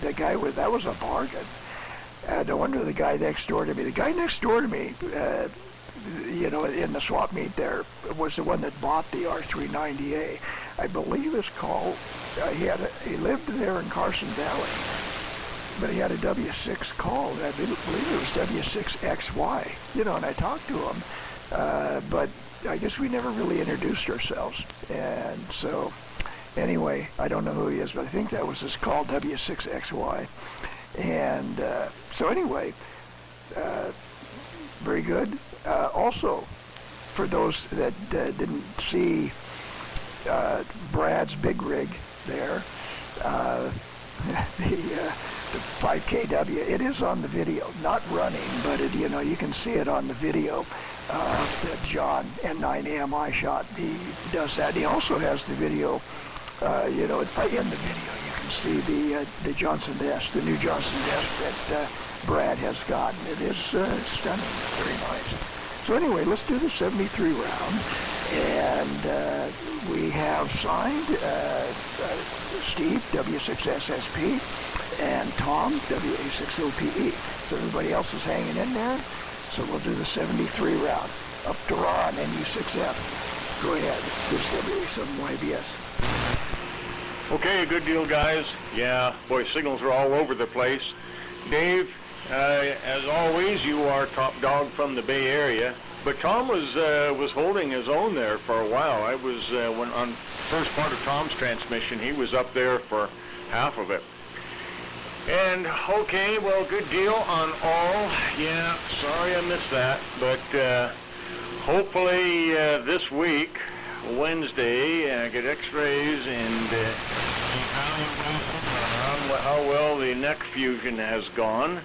the guy that was a bargain. No wonder the guy next door to me. The guy next door to me, in the swap meet there, was the one that bought the R390A. I believe it's called. He lived there in Carson Valley, but he had a W6 call. I believe it was W6XY. And I talked to him, but I guess we never really introduced ourselves. And so, anyway, I don't know who he is, but I think that was his call, W6XY. And so anyway, very good. Also, for those that didn't see Brad's big rig there, the 5KW, it is on the video, not running, but you can see it on the video that John N9AMI shot. He does that. He also has the video. In the video you can see the Johnson desk, the new Johnson desk that Brad has gotten. It is stunning, very nice. So anyway, let's do the 73 round. And we have signed Steve, W6SSP, and Tom, WA6OPE. So everybody else is hanging in there. So we'll do the 73 route. Up to Ron, NU6F. Go ahead. This is WA7YBS. Okay, good deal, guys. Yeah, boy, signals are all over the place. Dave, as always, you are top dog from the Bay Area. But Tom was holding his own there for a while. I was when on first part of Tom's transmission, he was up there for half of it. And okay, well, good deal on all. Yeah, sorry I missed that, but hopefully this week, Wednesday, get X-rays and evaluation on how well the neck fusion has gone.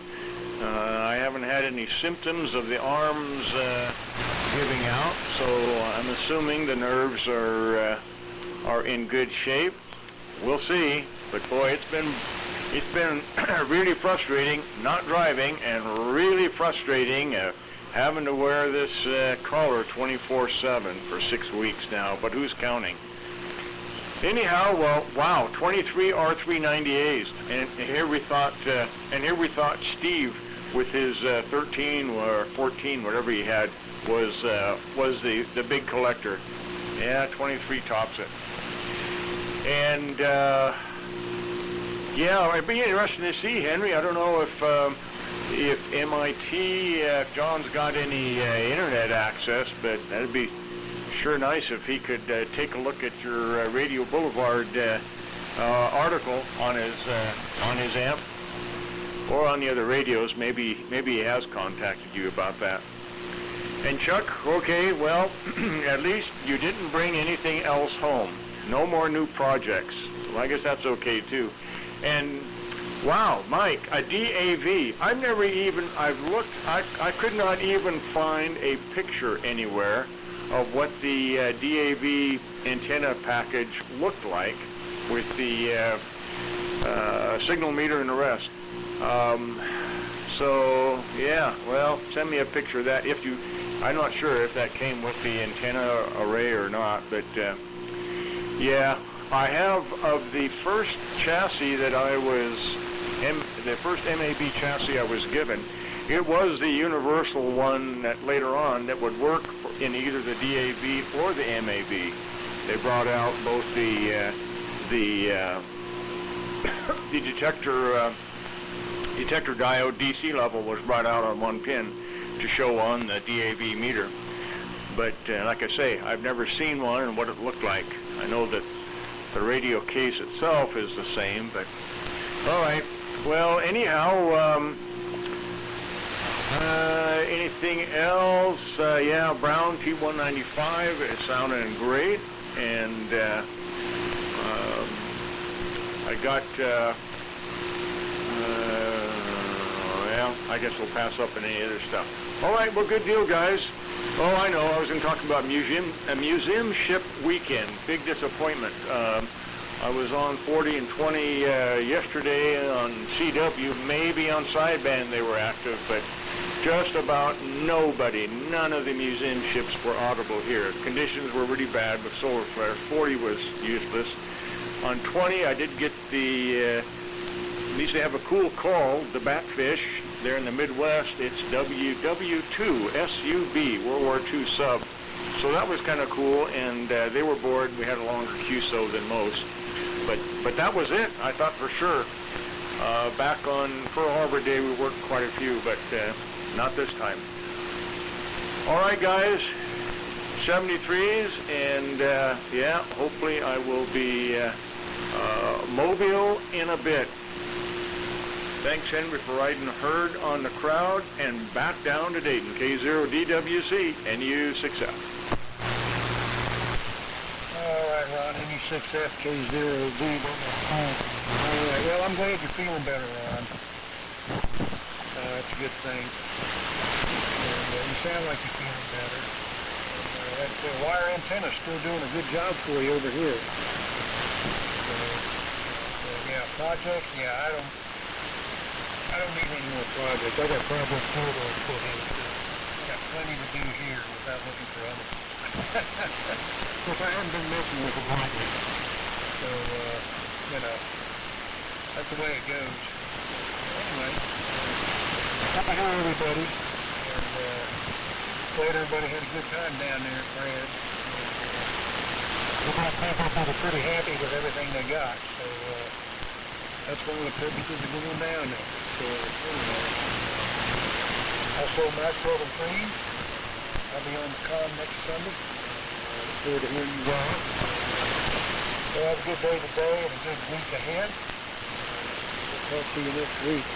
I haven't had any symptoms of the arms giving out, so I'm assuming the nerves are in good shape. We'll see, but boy, it's been really frustrating not driving, and really frustrating having to wear this collar 24/7 for 6 weeks now. But who's counting? Anyhow, well, wow, 23 R390As, and here we thought Steve, with his 13 or 14, whatever he had, was the big collector. Yeah, 23 tops it. And yeah, it'd be interesting to see, Henry. I don't know if MIT, if John's got any internet access, but that'd be sure nice if he could take a look at your Radio Boulevard article on his amp, or on the other radios. Maybe he has contacted you about that. And Chuck, okay, well, at least you didn't bring anything else home. No more new projects. Well, I guess that's okay too. And wow, Mike, a DAV. I've looked, I could not even find a picture anywhere of what the DAV antenna package looked like with the signal meter and the rest. So yeah, well, send me a picture of that if you. I'm not sure if that came with the antenna array or not, but yeah, I have of the first chassis that I was, the first MAB chassis I was given. It was the universal one that later on that would work in either the DAV or the MAB. They brought out both the detector diode DC level was brought out on one pin to show on the DAV meter. But like I say, I've never seen one and what it looked like. I know that the radio case itself is the same, but all right. Well, anyhow, anything else? Yeah, Brown T195 is sounding great, and I got. Well, I guess we'll pass up on any other stuff. All right, well, good deal, guys. Oh, I know. I was going to talk about a museum ship weekend. Big disappointment. I was on 40 and 20 yesterday on CW. Maybe on sideband they were active, but just about nobody. None of the museum ships were audible here. Conditions were really bad with solar flares. 40 was useless. On 20, I did get the. At least they have a cool call, the Batfish. There in the Midwest, it's WW2 SUB, World War II sub. So that was kind of cool, and they were bored. We had a longer QSO than most. But that was it, I thought for sure. Back on Pearl Harbor Day, we worked quite a few, but not this time. All right, guys, 73s, and yeah, hopefully I will be mobile in a bit. Thanks, Henry, for riding herd on the crowd and back down to Dayton. K0DWC, NU6F. All right, Ron, NU6F, K0D. Well, I'm glad you're feeling better, Ron. That's a good thing. And, you sound like you're feeling better. That wire antenna's still doing a good job for you over here. Yeah, projects, yeah, I don't need any more projects. I got projects here to put in. I got plenty to do here without looking for others. Of course, I haven't been messing with it lately. So, you know, that's the way it goes. Anyway, good to hear everybody. And glad everybody had a good time down there at Brad's. Everybody seems like they were pretty happy with everything they got. So, that's one of the purposes of going down there. So, anyway, I sold my 12 and 3. I'll be on the con next Sunday. Look forward to hearing you all. So have a good day today and a good week ahead. We'll talk to you next week.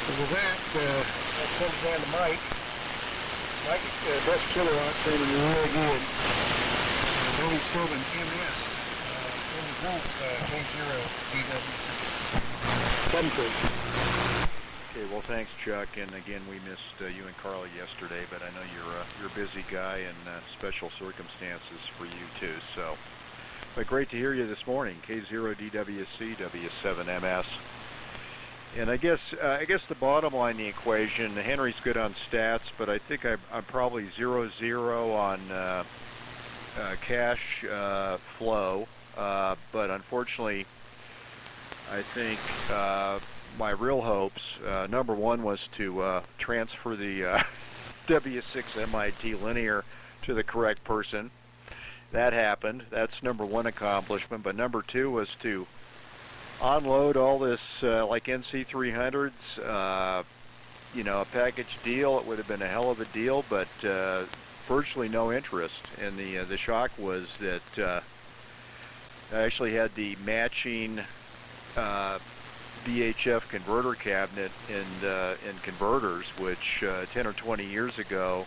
And with that, that comes down to Mike. Mike, best kilowatt training really good. 97 MS in the group, K0 DWC. 7-3. Okay, well, thanks, Chuck. And again, we missed you and Carla yesterday, but I know you're a busy guy and special circumstances for you too. So, but great to hear you this morning. K0 DWC W7MS. And I guess the bottom line, the equation. Henry's good on stats, but I think I'm probably 0-0 on cash flow. But unfortunately, I think my real hopes, number one, was to transfer the W6 MIT linear to the correct person. That happened. That's number one accomplishment. But number two was to unload all this like NC300s, you know, a package deal. It would have been a hell of a deal, but virtually no interest. And the shock was that I actually had the matching VHF converter cabinet in converters, which 10 or 20 years ago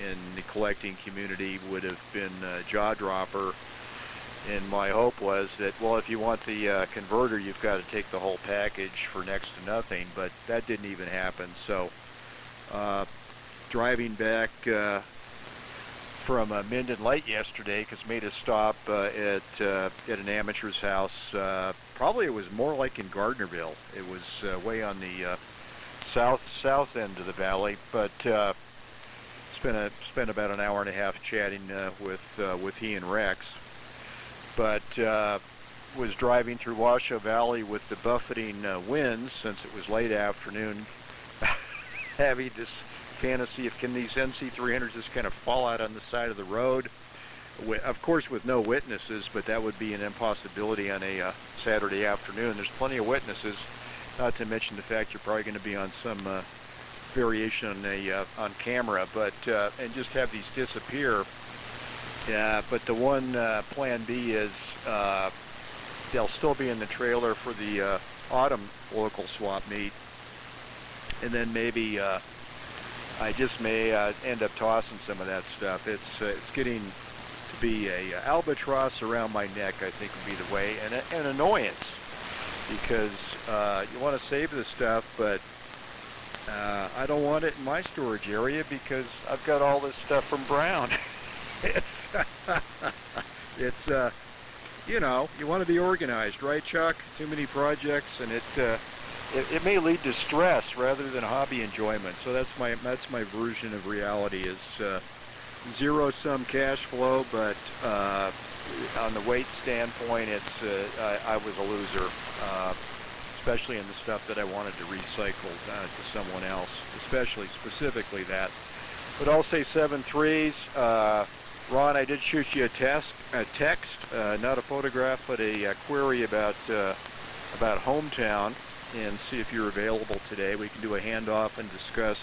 in the collecting community would have been a jaw dropper. And my hope was that, well, if you want the converter, you've got to take the whole package for next to nothing, but that didn't even happen. So driving back from Minden Light yesterday, because made a stop at an amateur's house. Probably it was more like in Gardnerville. It was way on the south end of the valley, but spent about an hour and a half chatting with he and Rex. But was driving through Washoe Valley with the buffeting winds, since it was late afternoon, having this fantasy of, can these NC300s just kind of fall out on the side of the road? Of course with no witnesses, but that would be an impossibility on a Saturday afternoon. There's plenty of witnesses, not to mention the fact you're probably going to be on some variation on camera, but and just have these disappear. But the one plan B is they'll still be in the trailer for the autumn local swap meet, and then maybe I just may end up tossing some of that stuff. It's getting to be a albatross around my neck, I think would be the way, and an annoyance, because you want to save this stuff, but I don't want it in my storage area because I've got all this stuff from Brown. It's you know, you want to be organized, right, Chuck? Too many projects, and it may lead to stress rather than hobby enjoyment. So that's my version of reality, is zero-sum cash flow, but on the weight standpoint, it's I was a loser, especially in the stuff that I wanted to recycle to someone else, specifically that. But I'll say 7.3s. Ron, I did shoot you a text, not a photograph, but a query about Hometown, and see if you're available today. We can do a handoff and discuss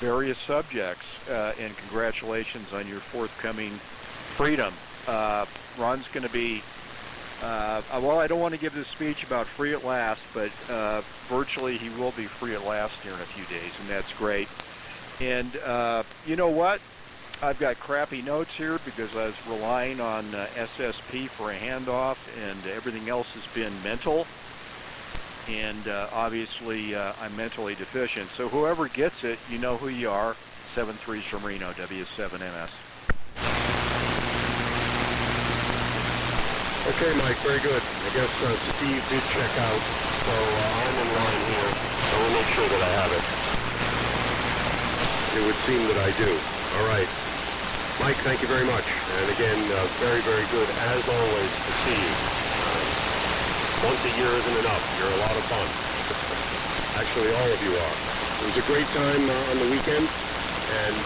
various subjects, and congratulations on your forthcoming freedom. Ron's going to be, well, I don't want to give this speech about free at last, but virtually he will be free at last here in a few days, and that's great. And you know what? I've got crappy notes here because I was relying on SSP for a handoff, and everything else has been mental. And obviously I'm mentally deficient. So whoever gets it, you know who you are. 7-3s from Reno, W7MS. Okay, Mike, very good. I guess Steve did check out, so I'm in line here. So we'll make sure that I have it. It would seem that I do. All right. Mike, thank you very much. And again, very, very good, as always, to see you. Once a year isn't enough. You're a lot of fun. Actually, all of you are. It was a great time on the weekend, and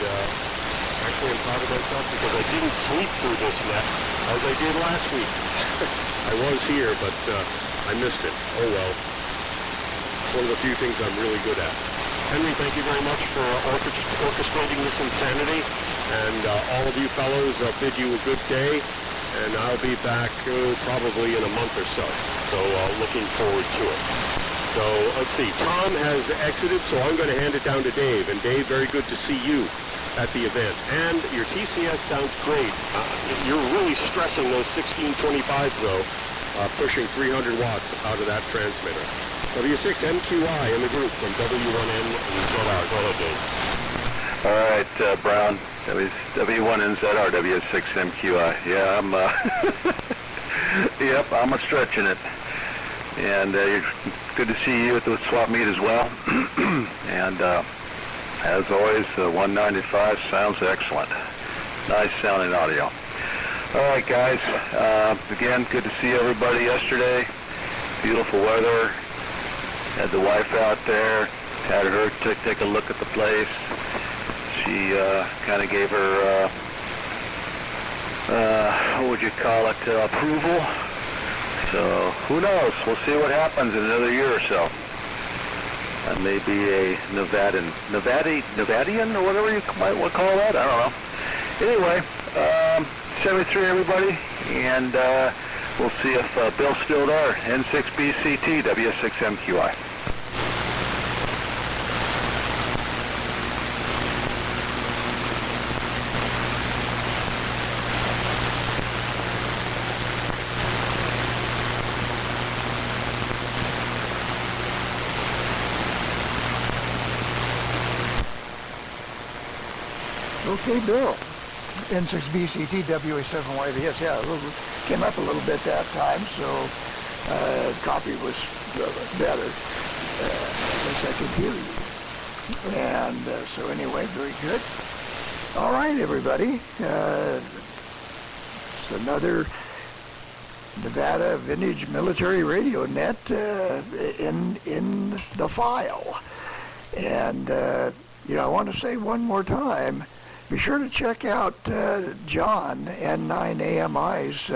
actually I'm proud of myself because I didn't sleep through this net as I did last week. I was here, but I missed it. Oh well. It's one of the few things I'm really good at. Henry, thank you very much for orchestrating this insanity, and all of you fellows, bid you a good day, and I'll be back probably in a month or so. So looking forward to it. So let's see, Tom has exited, so I'm going to hand it down to Dave. And Dave, very good to see you at the event. And your TCS sounds great. You're really stressing those 1625s though, pushing 300 watts out of that transmitter. W6MQI in the group from W1N and ZR. Go ahead, Dave. All right, Brown, W1NZR, W6MQI. Yeah, I'm, yep, I'm stretching it. And good to see you at the swap meet as well. And as always, the 195 sounds excellent. Nice sounding audio. All right, guys. Again, good to see everybody yesterday. Beautiful weather. Had the wife out there. Had her take a look at the place. She kind of gave her, what would you call it, approval. So who knows? We'll see what happens in another year or so. I may be a Nevadian or whatever you might call that. I don't know. Anyway, 73 everybody, and we'll see if Bill's still there. N6BCT, W6MQI. Okay, Bill. N6BCT, WA7YVS, yeah, came up a little bit that time, so copy was better. I guess I could hear you. And so anyway, very good. All right, everybody. It's another Nevada Vintage Military Radio Net in the file. And, I want to say one more time, be sure to check out John N9AMI's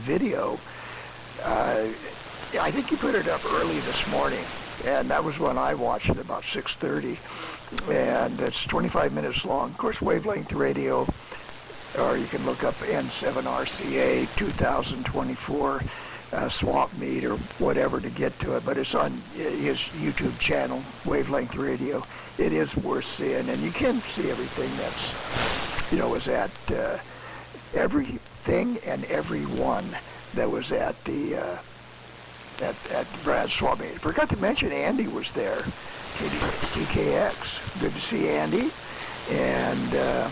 video. I think he put it up early this morning, and that was when I watched it, about 6:30. And it's 25 minutes long. Of course, wavelength radio, or you can look up N7RCA 2024 swap meet or whatever to get to it, but it's on his YouTube channel, Wavelength Radio. It is worth seeing, and you can see everything that's, was at everything and everyone that was at the at Brad's swap meet. Forgot to mention Andy was there, KD6TKX. Good to see Andy, and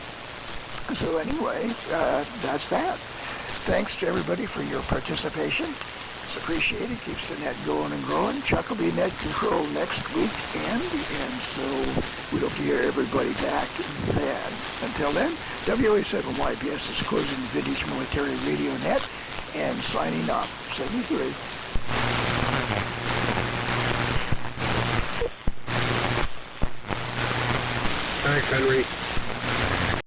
so anyway, that's that. Thanks to everybody for your participation. It's appreciated. Keeps the net going and growing. Chuck will be net control next weekend, and so we hope to hear everybody back then. Until then, WA7YPS is closing the Vintage Military Radio Net and signing off. 73. Thanks, Henry.